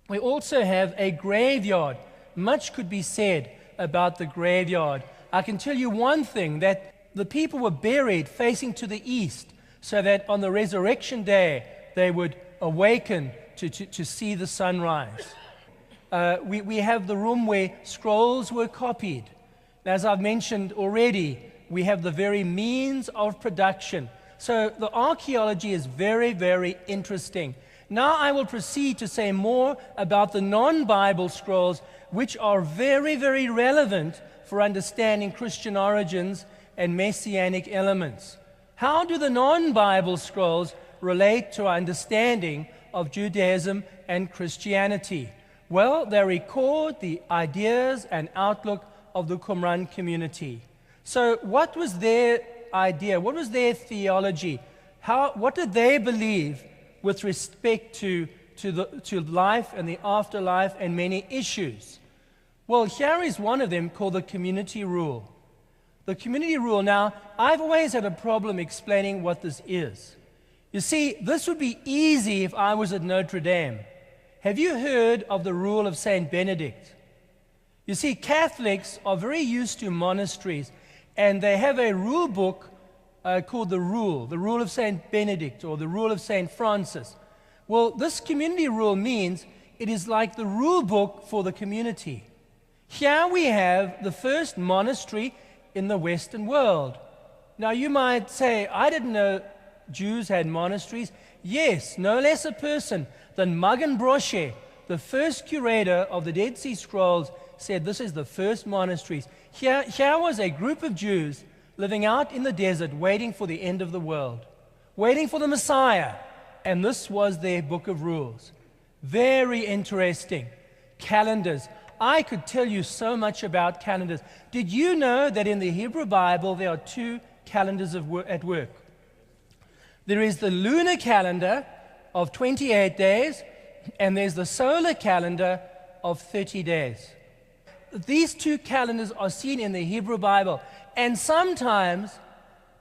We also have a graveyard. Much could be said about the graveyard. I can tell you one thing, that the people were buried facing to the east. so that on the resurrection day they would awaken to see the sunrise. We have the room where scrolls were copied. As I've mentioned already, we have the very means of production. So the archaeology is very, very interesting. Now I will proceed to say more about the non-Bible scrolls, which are very, very relevant for understanding Christian origins and messianic elements. How do the non-Bible scrolls relate to our understanding of Judaism and Christianity? Well, they record the ideas and outlook of the Qumran community. So what was their idea? What was their theology? What did they believe with respect to life and the afterlife and many issues? Well, here is one of them called the community rule. The community rule. Now, I've always had a problem explaining what this is. You see, this would be easy if I was at Notre Dame. Have you heard of the rule of Saint Benedict? You see, Catholics are very used to monasteries, and they have a rule book called the Rule of Saint Benedict, or the Rule of Saint Francis. Well, this community rule means it is like the rule book for the community. Here we have the first monastery in the Western world. Now you might say, I didn't know Jews had monasteries. Yes, no less a person than Magen Broshe, the first curator of the Dead Sea Scrolls, said this is the first monasteries. Here was a group of Jews living out in the desert waiting for the end of the world, waiting for the Messiah, and this was their book of rules. Very interesting. Calendars. I could tell you so much about calendars. Did you know that in the Hebrew Bible there are two calendars at work? There is the lunar calendar of 28 days, and there's the solar calendar of 30 days. These two calendars are seen in the Hebrew Bible, and sometimes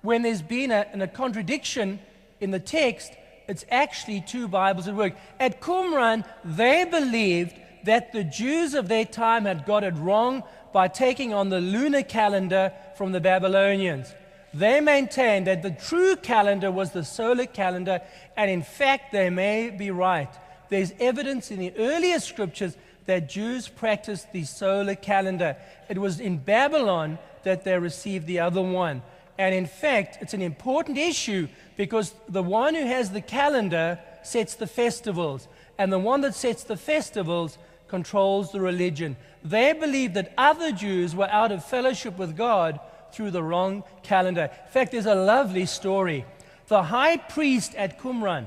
when there's been a contradiction in the text, it's actually two Bibles at work. At Qumran, they believed that the Jews of their time had got it wrong by taking on the lunar calendar from the Babylonians. They maintained that the true calendar was the solar calendar, and in fact, they may be right. There's evidence in the earlier scriptures that Jews practiced the solar calendar. It was in Babylon that they received the other one. And in fact, it's an important issue because the one who has the calendar sets the festivals, and the one that sets the festivals controls the religion. They believed that other Jews were out of fellowship with God through the wrong calendar. In fact, there's a lovely story. The high priest at Qumran,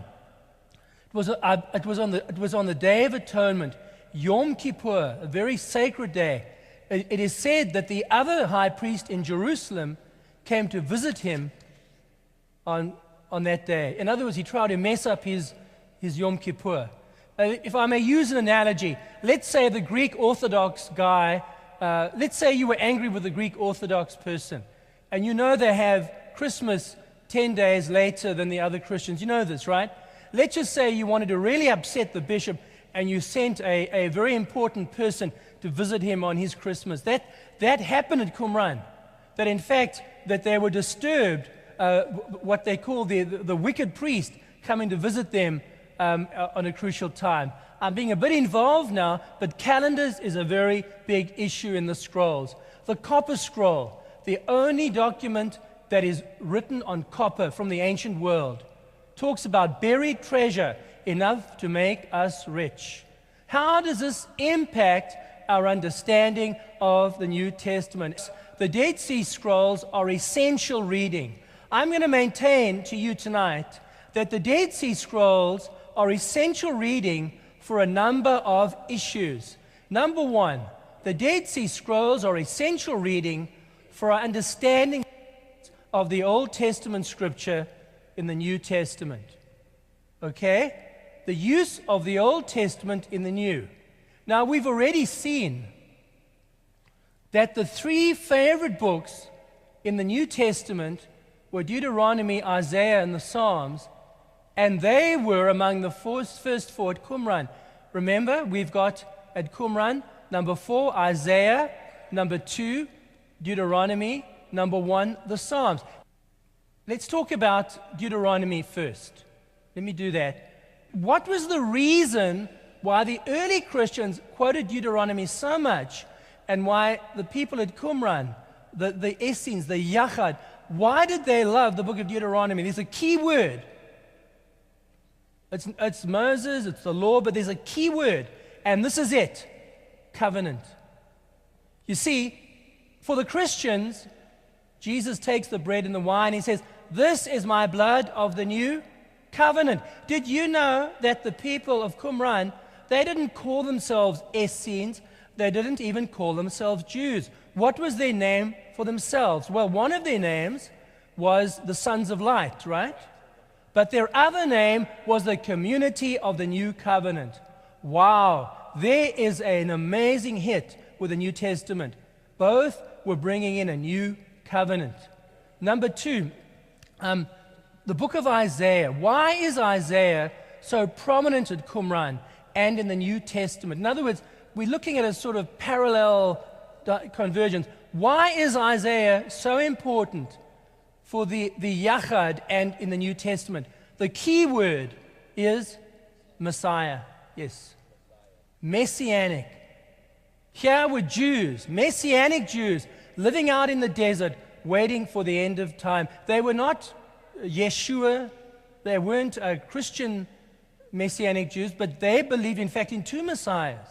it was on the Day of Atonement, Yom Kippur, a very sacred day. It is said that the other high priest in Jerusalem came to visit him on that day. In other words, he tried to mess up his Yom Kippur. If I may use an analogy, let's say the Greek Orthodox guy, let's say you were angry with the Greek Orthodox person, and you know they have Christmas 10 days later than the other Christians. You know this, right? Let's just say you wanted to really upset the bishop, and you sent a very important person to visit him on his Christmas. That happened at Qumran. That in fact, that they were disturbed, what they call the wicked priest coming to visit them on a crucial time. I'm being a bit involved now, but calendars is a very big issue in the scrolls. The copper scroll, the only document that is written on copper from the ancient world, talks about buried treasure enough to make us rich. How does this impact our understanding of the New Testament? The Dead Sea Scrolls are essential reading. I'm going to maintain to you tonight that the Dead Sea Scrolls are essential reading for a number of issues. Number one, the Dead Sea Scrolls are essential reading for our understanding of the Old Testament scripture in the New Testament. Okay? The use of the Old Testament in the New. Now, we've already seen that the three favorite books in the New Testament were Deuteronomy, Isaiah, and the Psalms, and they were among the first four at Qumran. Remember, we've got at Qumran, number 4, Isaiah, number 2, Deuteronomy, number 1, the Psalms. Let's talk about Deuteronomy first. Let me do that. What was the reason why the early Christians quoted Deuteronomy so much, and why the people at Qumran, the Essenes, the Yachad, why did they love the book of Deuteronomy? There's a key word. It's Moses, it's the law, but there's a key word, and this is it: covenant. You see, for the Christians, Jesus takes the bread and the wine. He says, "This is my blood of the new covenant." Did you know that the people of Qumran, they didn't call themselves Essenes, they didn't even call themselves Jews? What was their name for themselves? Well, one of their names was the Sons of Light, right? But their other name was the Community of the New Covenant. Wow, there is an amazing hit with the New Testament. Both were bringing in a new covenant. Number two, the book of Isaiah. Why is Isaiah so prominent at Qumran and in the New Testament? In other words, we're looking at a sort of parallel convergence. Why is Isaiah so important for the Yachad and in the New Testament? The key word is Messiah. Yes. Messianic. Here were Jews, Messianic Jews, living out in the desert, waiting for the end of time. They were not Yeshua, they weren't Christian Messianic Jews, but they believed, in fact, in two Messiahs.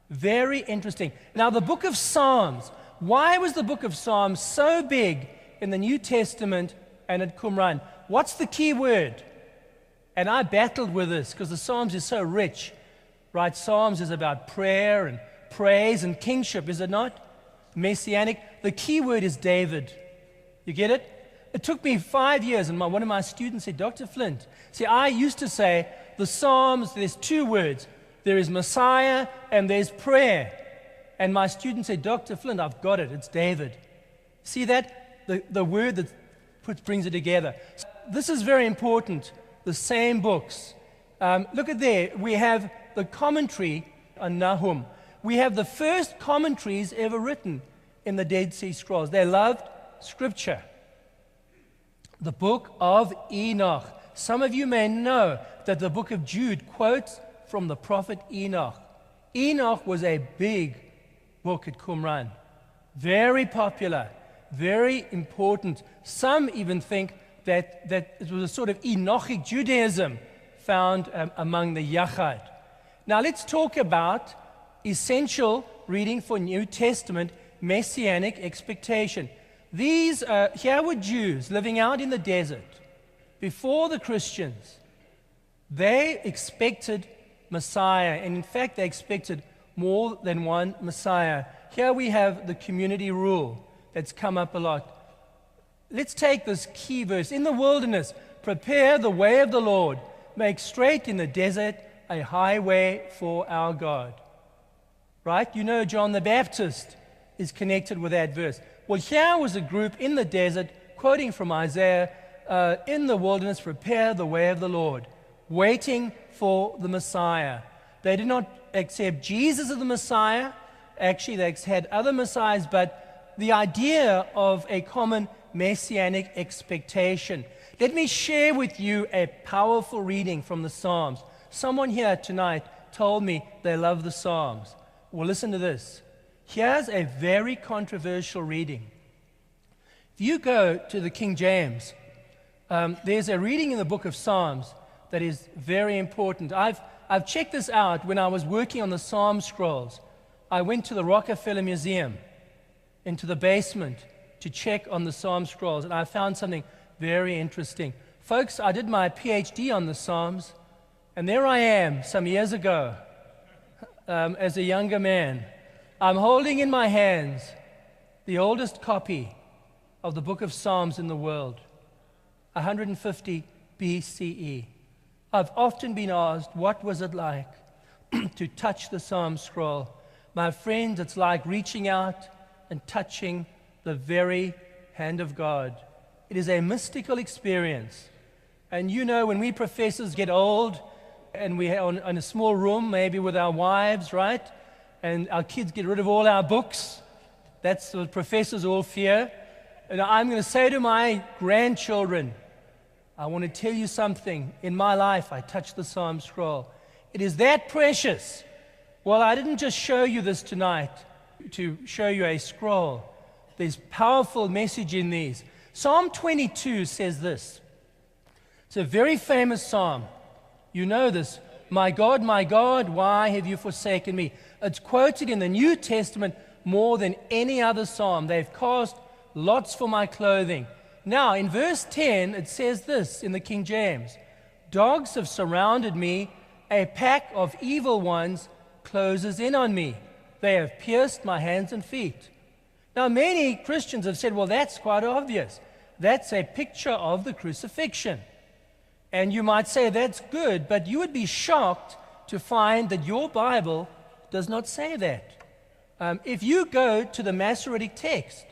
Very interesting. Now, the book of Psalms. Why was the book of Psalms so big in the New Testament and at Qumran? What's the key word? And I battled with this because the Psalms is so rich, right? Psalms is about prayer and praise and kingship, is it not? Messianic. The key word is David. You get it? It took me 5 years, and one of my students said, "Dr. Flint, see, I used to say the Psalms, there's two words. There is Messiah and there's prayer." And my student said, "Dr. Flint, I've got it. It's David." See that? The word that brings it together. This is very important. The same books. Look at there. We have the commentary on Nahum. We have the first commentaries ever written in the Dead Sea Scrolls. They loved Scripture. The book of Enoch. Some of you may know that the book of Jude quotes from the prophet Enoch. Enoch was a big book at Qumran. Very popular, very important. Some even think that it was a sort of Enochic Judaism found among the Yachad. Now let's talk about essential reading for New Testament messianic expectation. Here were Jews living out in the desert before the Christians. They expected Messiah, and in fact they expected more than one Messiah. Here we have the community rule that's come up a lot. Let's take this key verse. In the wilderness, prepare the way of the Lord. Make straight in the desert a highway for our God. Right? You know John the Baptist is connected with that verse. Well, here was a group in the desert quoting from Isaiah, in the wilderness, prepare the way of the Lord, waiting for the Messiah. They did not accept Jesus as the Messiah. Actually, they had other Messiahs, but the idea of a common messianic expectation. Let me share with you a powerful reading from the Psalms. Someone here tonight told me they love the Psalms. Well, listen to this. Here's a very controversial reading. If you go to the King James, there's a reading in the book of Psalms that is very important. I've checked this out when I was working on the Psalm scrolls. I went to the Rockefeller Museum, into the basement, to check on the Psalm scrolls, and I found something very interesting. Folks, I did my PhD on the Psalms, and there I am some years ago as a younger man. I'm holding in my hands the oldest copy of the book of Psalms in the world, 150 BCE. I've often been asked, what was it like to touch the Psalm scroll? My friends, it's like reaching out and touching the very hand of God. It is a mystical experience. And you know, when we professors get old and we're in a small room, maybe with our wives, right? And our kids get rid of all our books. That's what professors all fear. And I'm going to say to my grandchildren, I want to tell you something. In my life, I touched the Psalm scroll. It is that precious. Well, I didn't just show you this tonight to show you a scroll. There's powerful message in these. Psalm 22 says this. It's a very famous psalm. You know this. My God, why have you forsaken me? It's quoted in the New Testament more than any other psalm. They've cast lots for my clothing. Now, in verse 10, it says this in the King James. Dogs have surrounded me. A pack of evil ones closes in on me. They have pierced my hands and feet. Now, many Christians have said, well, that's quite obvious. That's a picture of the crucifixion. And you might say that's good, but you would be shocked to find that your Bible does not say that. If you go to the Masoretic text,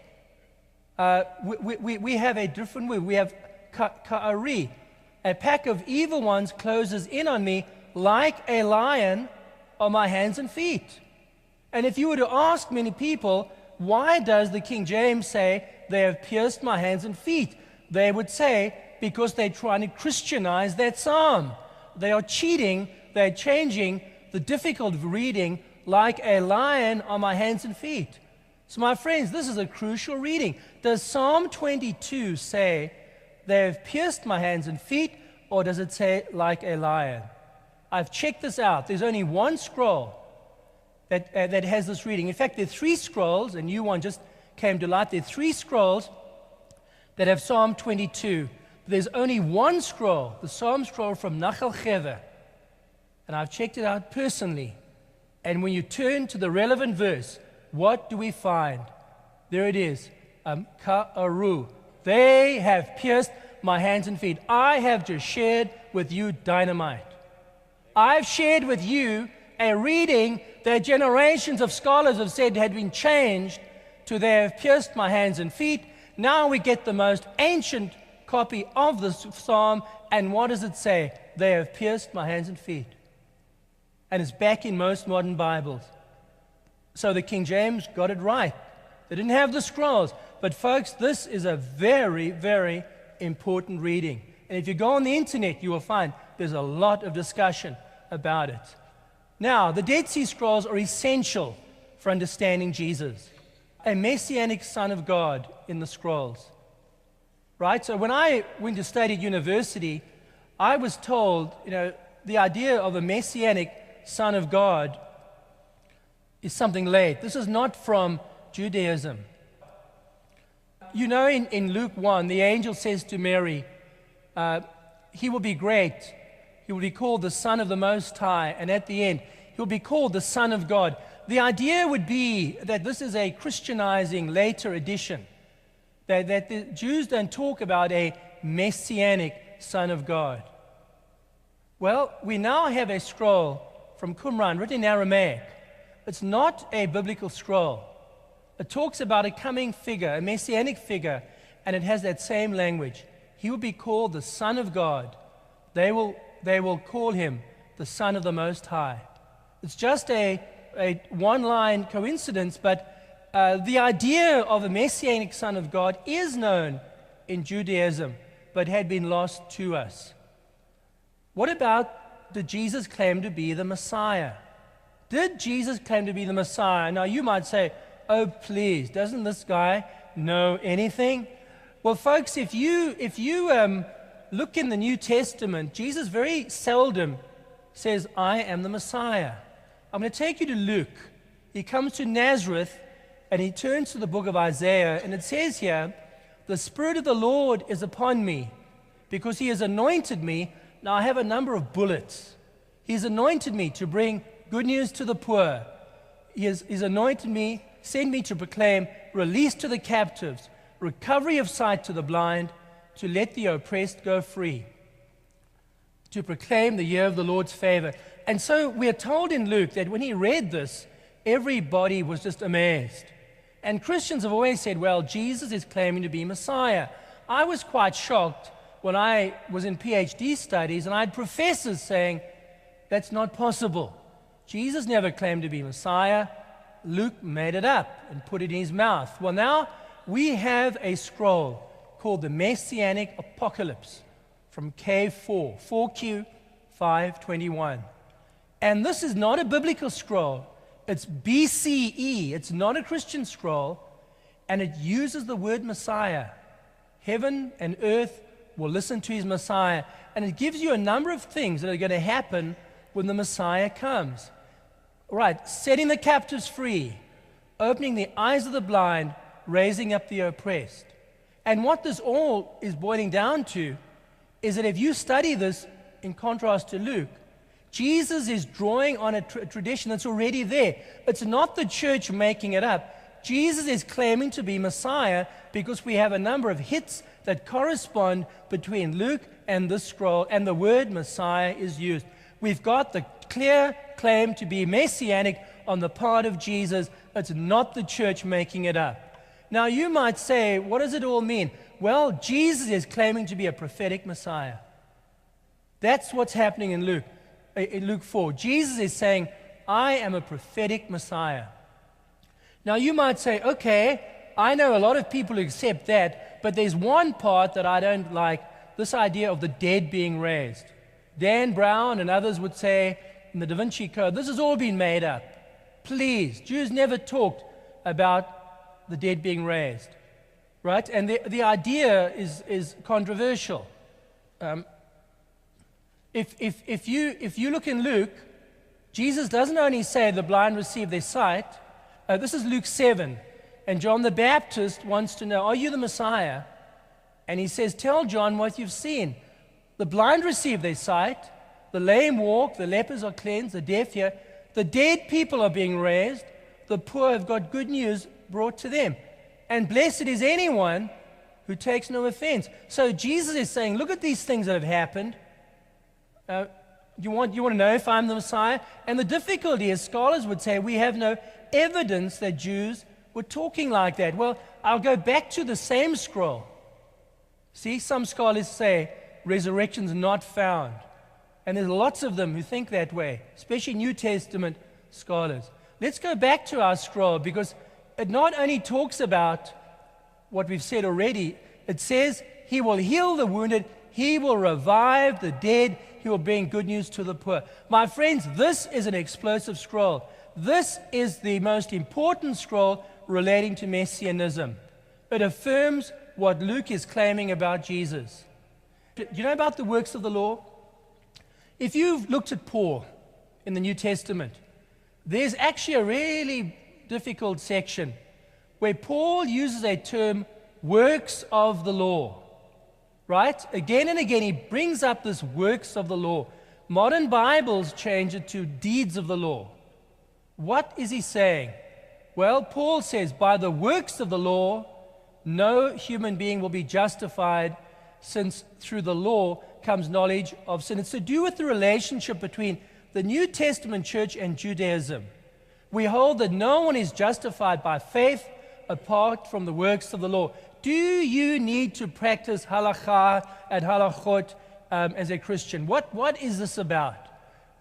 we have a different word. We have ka'ari. A pack of evil ones closes in on me like a lion on my hands and feet. And if you were to ask many people, why does the King James say, they have pierced my hands and feet? They would say, because they're trying to Christianize that psalm. They are cheating, they're changing the difficult reading like a lion on my hands and feet. So my friends, this is a crucial reading. Does Psalm 22 say, they have pierced my hands and feet, or does it say like a lion? I've checked this out. There's only one scroll that has this reading. In fact, there are 3 scrolls, a new one just came to light. There are 3 scrolls that have Psalm 22. There's only one scroll, the Psalm scroll from Nachal Cheva. And I've checked it out personally. And when you turn to the relevant verse, what do we find? There it is, ka'aru. They have pierced my hands and feet. I have just shared with you dynamite. I've shared with you a reading that generations of scholars have said had been changed to they have pierced my hands and feet. Now we get the most ancient copy of the psalm, and what does it say? They have pierced my hands and feet. And it's back in most modern Bibles. So the King James got it right. They didn't have the scrolls. But folks, this is a very, very important reading. And if you go on the internet, you will find there's a lot of discussion about it. Now, the Dead Sea Scrolls are essential for understanding Jesus, a messianic Son of God in the scrolls. Right? So when I went to study at university, I was told, the idea of a messianic Son of God is something late. This is not from Judaism. In Luke 1, the angel says to Mary, he will be great. He will be called the Son of the Most High. And at the end, he'll be called the Son of God. The idea would be that this is a Christianizing later addition, that the Jews don't talk about a messianic Son of God. Well, we now have a scroll from Qumran written in Aramaic. It's not a biblical scroll. It talks about a coming figure, a messianic figure, and it has that same language. He will be called the Son of God. They will call him the Son of the Most High. It's just a one-line coincidence, but the idea of a messianic Son of God is known in Judaism, but had been lost to us. What about, did Jesus claim to be the Messiah? Did Jesus claim to be the Messiah? Now you might say, oh please, doesn't this guy know anything? Well folks, if you look in the New Testament, Jesus very seldom says, I am the Messiah. I'm going to take you to Luke. He comes to Nazareth and he turns to the book of Isaiah, and it says here, the Spirit of the Lord is upon me because he has anointed me. Now I have a number of bullets. He's anointed me to bring good news to the poor. He's anointed me, sent me to proclaim release to the captives, recovery of sight to the blind, to let the oppressed go free, to proclaim the year of the Lord's favor. And so we are told in Luke that when he read this, everybody was just amazed. And Christians have always said, well, Jesus is claiming to be Messiah. I was quite shocked when I was in PhD studies and I had professors saying, that's not possible. Jesus never claimed to be Messiah. Luke made it up and put it in his mouth. Well, now we have a scroll called the Messianic Apocalypse from K4, 4Q 521. And this is not a biblical scroll. It's BCE. It's not a Christian scroll. And it uses the word Messiah. Heaven and earth will listen to his Messiah. And it gives you a number of things that are going to happen when the Messiah comes. Right, setting the captives free, opening the eyes of the blind, raising up the oppressed. And what this all is boiling down to is that if you study this in contrast to Luke, Jesus is drawing on a tradition that's already there. It's not the church making it up. Jesus is claiming to be Messiah because we have a number of hits that correspond between Luke and this scroll, and the word Messiah is used. We've got the clear claim to be messianic on the part of Jesus. It's not the church making it up. Now you might say, what does it all mean? Well, Jesus is claiming to be a prophetic Messiah. That's what's happening in Luke 4. Jesus is saying, I am a prophetic Messiah. Now you might say, okay, I know a lot of people who accept that, but there's one part that I don't like, this idea of the dead being raised. Dan Brown and others would say in the Da Vinci Code, this has all been made up. Please, Jews never talked about the dead being raised, right? And the idea is controversial. If you look in Luke, Jesus doesn't only say the blind receive their sight. This is Luke 7, and John the Baptist wants to know, are you the Messiah? And he says, tell John what you've seen. The blind receive their sight, the lame walk, the lepers are cleansed, the deaf hear, the dead people are being raised, the poor have got good news brought to them. And blessed is anyone who takes no offense. So Jesus is saying, look at these things that have happened. You want to know if I'm the Messiah? And the difficulty is, scholars would say, we have no evidence that Jews were talking like that. Well, I'll go back to the same scroll. See, some scholars say resurrection's not found. And there's lots of them who think that way, especially New Testament scholars. Let's go back to our scroll, because it not only talks about what we've said already, it says he will heal the wounded, he will revive the dead, he will bring good news to the poor. My friends, this is an explosive scroll. This is the most important scroll relating to Messianism. It affirms what Luke is claiming about Jesus. Do you know about the works of the law? If you've looked at Paul in the New Testament, there's actually a really difficult section where Paul uses a term, works of the law. Right? Again and again, he brings up this works of the law. Modern Bibles change it to deeds of the law. What is he saying? Well, Paul says, by the works of the law, no human being will be justified, since through the law comes knowledge of sin. It's to do with the relationship between the New Testament church and Judaism. We hold that no one is justified by faith apart from the works of the law. Do you need to practice halakha and halachot as a Christian? What is this about?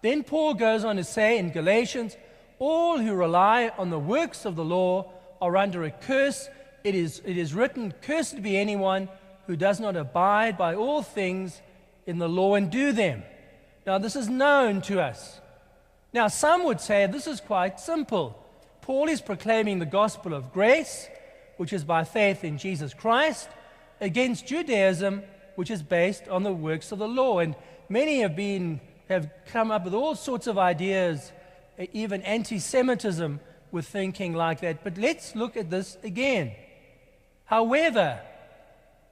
Then Paul goes on to say in Galatians, all who rely on the works of the law are under a curse. It is written, cursed be anyone who does not abide by all things in the law and do them. Now, this is known to us. Now, some would say this is quite simple. Paul is proclaiming the gospel of grace, which is by faith in Jesus Christ, against Judaism, which is based on the works of the law. And many have come up with all sorts of ideas, even anti-Semitism, with thinking like that. But let's look at this again. However,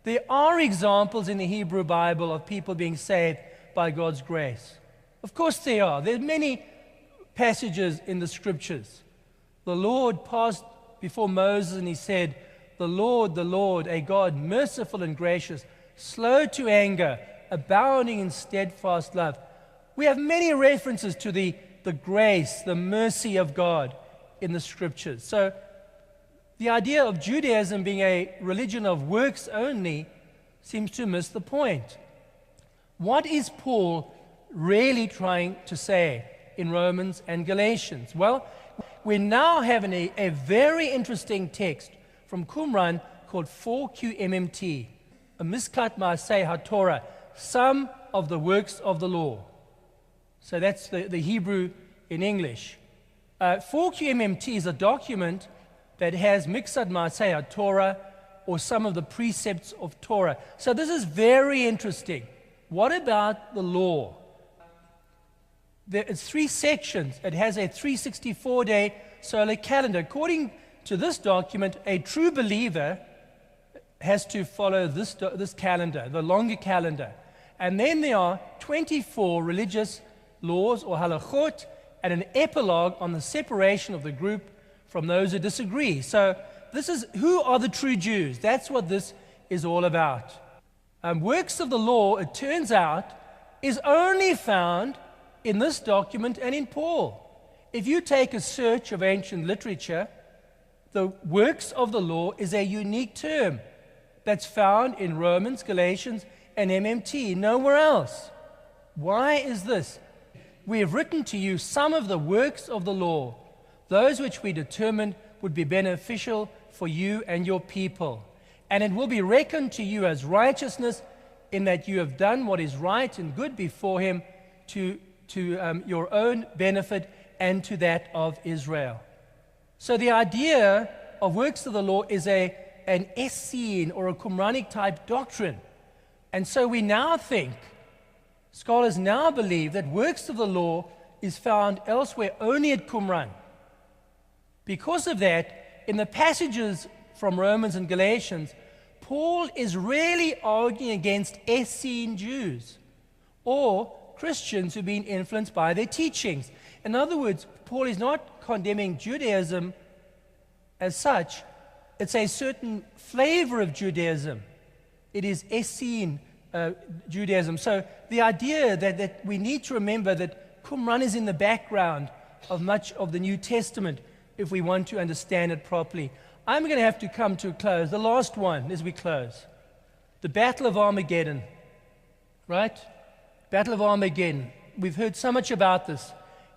there are examples in the Hebrew Bible of people being saved by God's grace. Of course there are. There are many passages in the Scriptures. The Lord passed before Moses and he said, the Lord, a God merciful and gracious, slow to anger, abounding in steadfast love. We have many references to the grace, the mercy of God in the Scriptures. So the idea of Judaism being a religion of works only seems to miss the point. What is Paul really trying to say in Romans and Galatians? Well, we now have a very interesting text from Qumran called 4QMMT, a Miskat Maaseh HaTorah, some of the works of the law. So that's the Hebrew in English. 4QMMT is a document that has Miksad Maaseh HaTorah, or some of the precepts of Torah. So this is very interesting. What about the law? It's 3 sections. It has a 364-day solar calendar. According to this document, a true believer has to follow this calendar, the longer calendar. And then there are 24 religious laws or halachot and an epilogue on the separation of the group from those who disagree. So this is, who are the true Jews? That's what this is all about. Works of the law, it turns out, is only found in this document and in Paul. If you take a search of ancient literature, the works of the law is a unique term that's found in Romans, Galatians, and MMT, nowhere else. Why is this? We have written to you some of the works of the law, those which we determined would be beneficial for you and your people. And it will be reckoned to you as righteousness in that you have done what is right and good before him to your own benefit and to that of Israel. So the idea of works of the law is an Essene or a Qumranic type doctrine. And so we now think, scholars now believe that works of the law is found elsewhere only at Qumran. Because of that, in the passages from Romans and Galatians, Paul is really arguing against Essene Jews or Christians who've been influenced by their teachings. In other words, Paul is not condemning Judaism as such. It's a certain flavor of Judaism. It is Essene Judaism. So the idea that we need to remember that Qumran is in the background of much of the New Testament if we want to understand it properly. I'm going to have to come to a close. The last one as we close. The Battle of Armageddon. Right? Battle of Armageddon. We've heard so much about this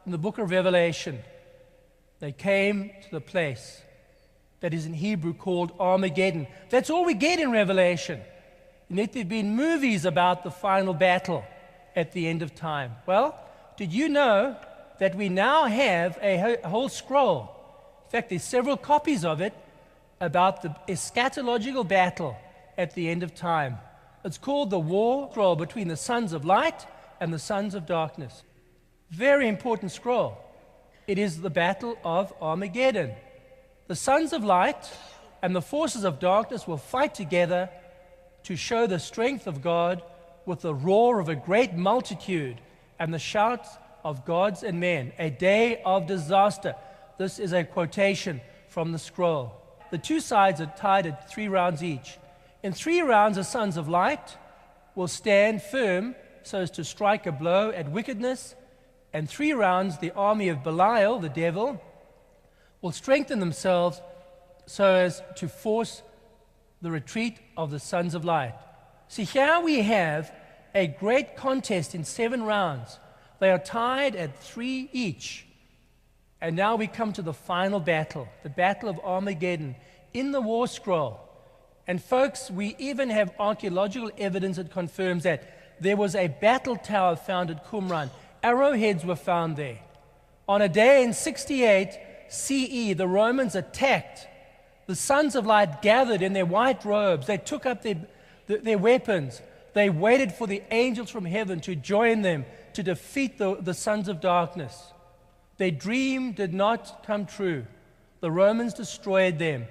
in the book of Revelation. They came to the place that is in Hebrew called Armageddon. That's all we get in Revelation. And yet there have been movies about the final battle at the end of time. Well, did you know that we now have a whole scroll? In fact, there's several copies of it about the eschatological battle at the end of time. It's called the war scroll between the sons of light and the sons of darkness. Very important scroll. It is the battle of Armageddon. The sons of light and the forces of darkness will fight together to show the strength of God with the roar of a great multitude and the shouts of gods and men. A day of disaster. This is a quotation from the scroll. The two sides are tied at 3 rounds each. In 3 rounds, the sons of light will stand firm so as to strike a blow at wickedness. And 3 rounds, the army of Belial, the devil, will strengthen themselves so as to force the retreat of the sons of light. See, here we have a great contest in 7 rounds. They are tied at 3 each. And now we come to the final battle, the Battle of Armageddon, in the war scroll. And folks, we even have archaeological evidence that confirms that there was a battle tower found at Qumran. Arrowheads were found there. On a day in 68 CE, the Romans attacked. The sons of light gathered in their white robes. They took up their weapons. They waited for the angels from heaven to join them to defeat the sons of darkness. Their dream did not come true. The Romans destroyed them.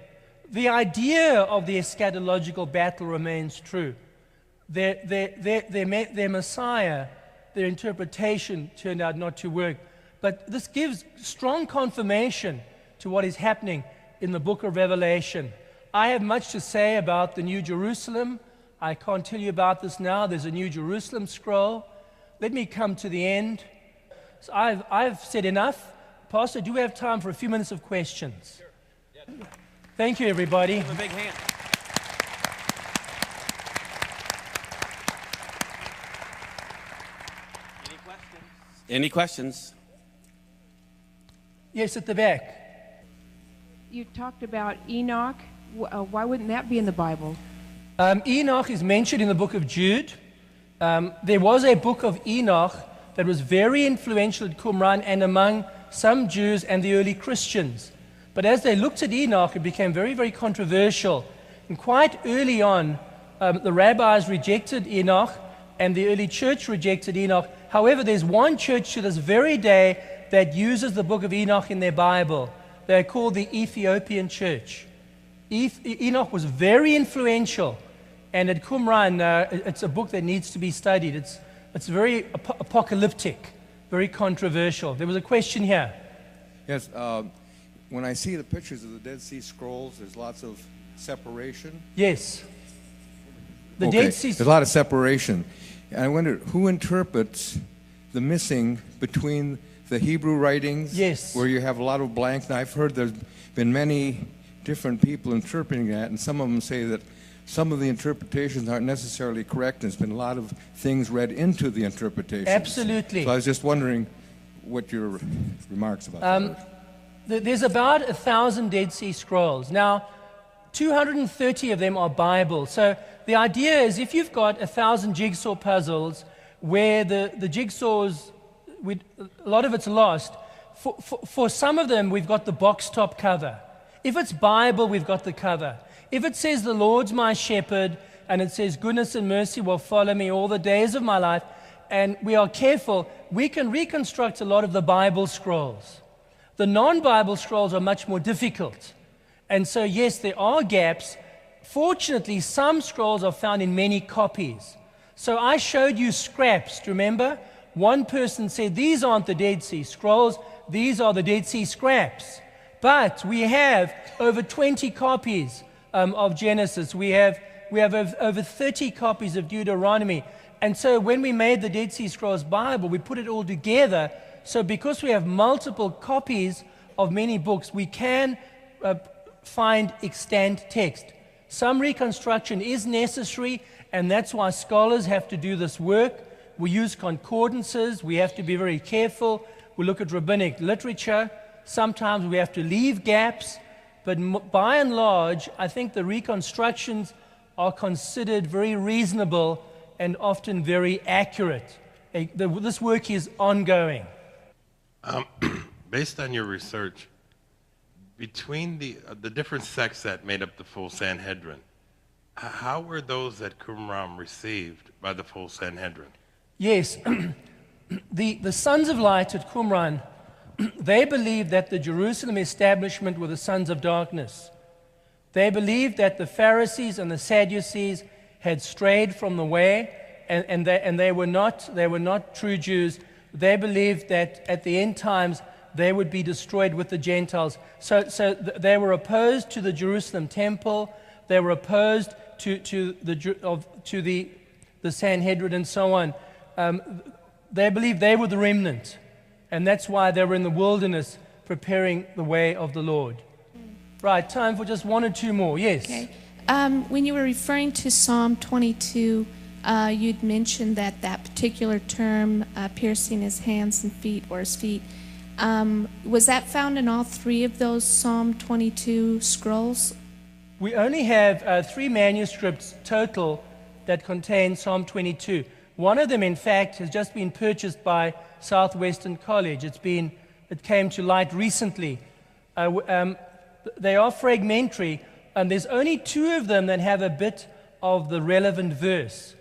The idea of the eschatological battle remains true. Their Messiah, their interpretation turned out not to work. But this gives strong confirmation to what is happening in the book of Revelation. I have much to say about the New Jerusalem. I can't tell you about this now. There's a New Jerusalem scroll. Let me come to the end. So I've said enough. Pastor, do we have time for a few minutes of questions?
Sure. Yeah.
Thank you, everybody.
Give him a big hand. Any questions? Any questions?
Yes, at the back.
You talked about Enoch Why wouldn't that be in the Bible?
Enoch is mentioned in the book of Jude. There was a book of Enoch that was very influential at Qumran and among some Jews and the early Christians. But as they looked at Enoch, it became very, very controversial. And quite early on, the rabbis rejected Enoch and the early church rejected Enoch. However, there's one church to this very day that uses the book of Enoch in their Bible. They're called the Ethiopian church. Enoch was very influential. And at Qumran, it's a book that needs to be studied. It's very apocalyptic, very controversial. There was a question here.
Yes, when I see the pictures of the Dead Sea Scrolls, there's lots of separation.
Yes. The
Okay,
Dead Sea.
there's a lot of separation. And I wonder, who interprets the missing between the Hebrew writings,
Yes.
where you have a lot of blanks? And I've heard there's been many different people interpreting that, and some of them say that some of the interpretations aren't necessarily correct. There's been a lot of things read into the interpretations.
Absolutely.
So I was just wondering what your remarks about that.
There's about 1,000 Dead Sea Scrolls. Now, 230 of them are Bible. So the idea is if you've got 1,000 jigsaw puzzles where the jigsaws, a lot of it's lost, for some of them we've got the box top cover. If it's Bible, we've got the cover. If it says the Lord's my shepherd and it says goodness and mercy will follow me all the days of my life, and we are careful, we can reconstruct a lot of the Bible scrolls. The non-Bible scrolls are much more difficult. And so, yes, there are gaps. Fortunately, some scrolls are found in many copies. So I showed you scraps, do you remember? One person said, these aren't the Dead Sea Scrolls, these are the Dead Sea scraps. But we have over 20 copies of Genesis. We have over 30 copies of Deuteronomy. And so when we made the Dead Sea Scrolls Bible, we put it all together. So because we have multiple copies of many books, we can find extant text. Some reconstruction is necessary, and that's why scholars have to do this work. We use concordances. We have to be very careful. We look at rabbinic literature. Sometimes we have to leave gaps. But by and large, I think the reconstructions are considered very reasonable and often very accurate. This work is ongoing.
Based on your research, between the different sects that made up the full Sanhedrin, how were those at Qumran received by the full Sanhedrin?
Yes, the Sons of Light at Qumran, they believed that the Jerusalem establishment were the sons of darkness. They believed that the Pharisees and the Sadducees had strayed from the way, and they were not true Jews. They believed that at the end times they would be destroyed with the Gentiles. So they were opposed to the Jerusalem temple. They were opposed to the Sanhedrin and so on. They believed they were the remnant, and that's why they were in the wilderness preparing the way of the Lord. Right, time for just one or two more. Yes.
Okay. When you were referring to Psalm 22, you'd mentioned that particular term, piercing his hands and feet or his feet, was that found in all three of those Psalm 22 scrolls?
We only have 3 manuscripts total that contain Psalm 22. One of them, in fact, has just been purchased by Southwestern College. It came to light recently. They are fragmentary, and there's only 2 of them that have a bit of the relevant verse.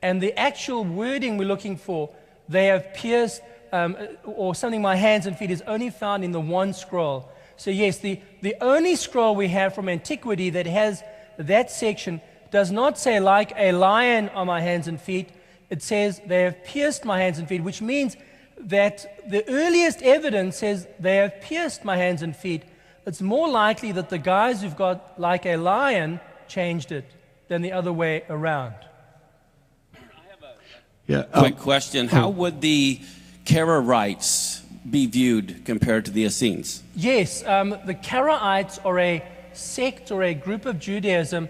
And the actual wording we're looking for, they have pierced, or something, my hands and feet, is only found in the one scroll. So yes, the only scroll we have from antiquity that has that section does not say like a lion on my hands and feet. It says they have pierced my hands and feet, which means that the earliest evidence says they have pierced my hands and feet. It's more likely that the guys who've got like a lion changed it than the other way around.
Quick question. How would the Karaites be viewed compared to the Essenes?
Yes, the Karaites are a sect or a group of Judaism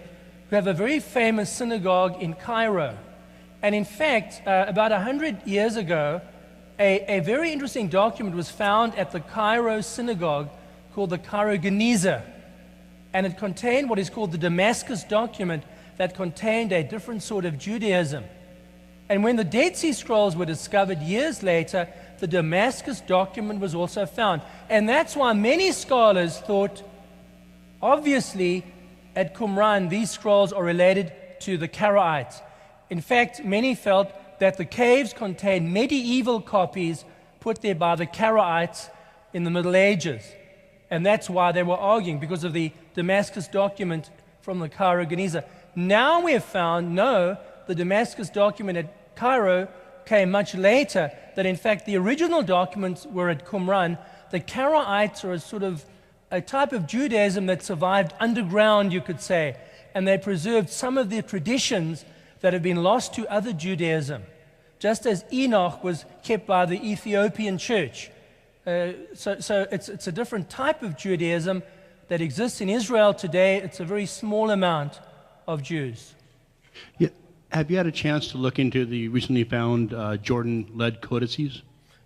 who have a very famous synagogue in Cairo. And in fact, about 100 years ago, a very interesting document was found at the Cairo synagogue called the Cairo Geniza. and it contained what is called the Damascus document that contained a different sort of Judaism. And when the Dead Sea Scrolls were discovered years later, the Damascus document was also found. And that's why many scholars thought, obviously, at Qumran, these scrolls are related to the Karaites. In fact, many felt that the caves contained medieval copies put there by the Karaites in the Middle Ages. And that's why they were arguing, because of the Damascus document from the Cairo Geniza. Now we have found, no, the Damascus document at Cairo came much later, that in fact the original documents were at Qumran. The Karaites are a sort of a type of Judaism that survived underground, you could say, and they preserved some of their traditions that have been lost to other Judaism, just as Enoch was kept by the Ethiopian church. So it's a different type of Judaism that exists in Israel today. It's a very small amount of Jews.
Yeah. Have you had a chance to look into the recently found Jordan-led codices?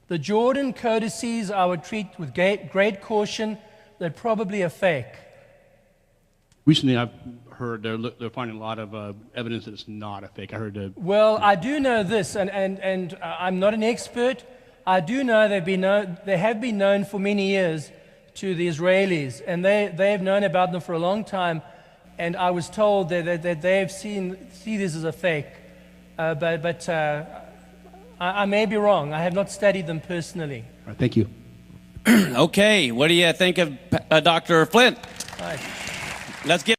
The Jordan codices I would treat with great caution. They're probably a fake.
Recently, I've heard they're finding a lot of evidence that it's not a fake. I heard.
Well, I do know this, and I'm not an expert. I do know they have been known for many years to the Israelis, and they have known about them for a long time. And I was told that they have see this as a fake, but I may be wrong. I have not studied them personally.
All right, thank you.
Okay, what do you think of Dr. Flint?
Right.
Let's get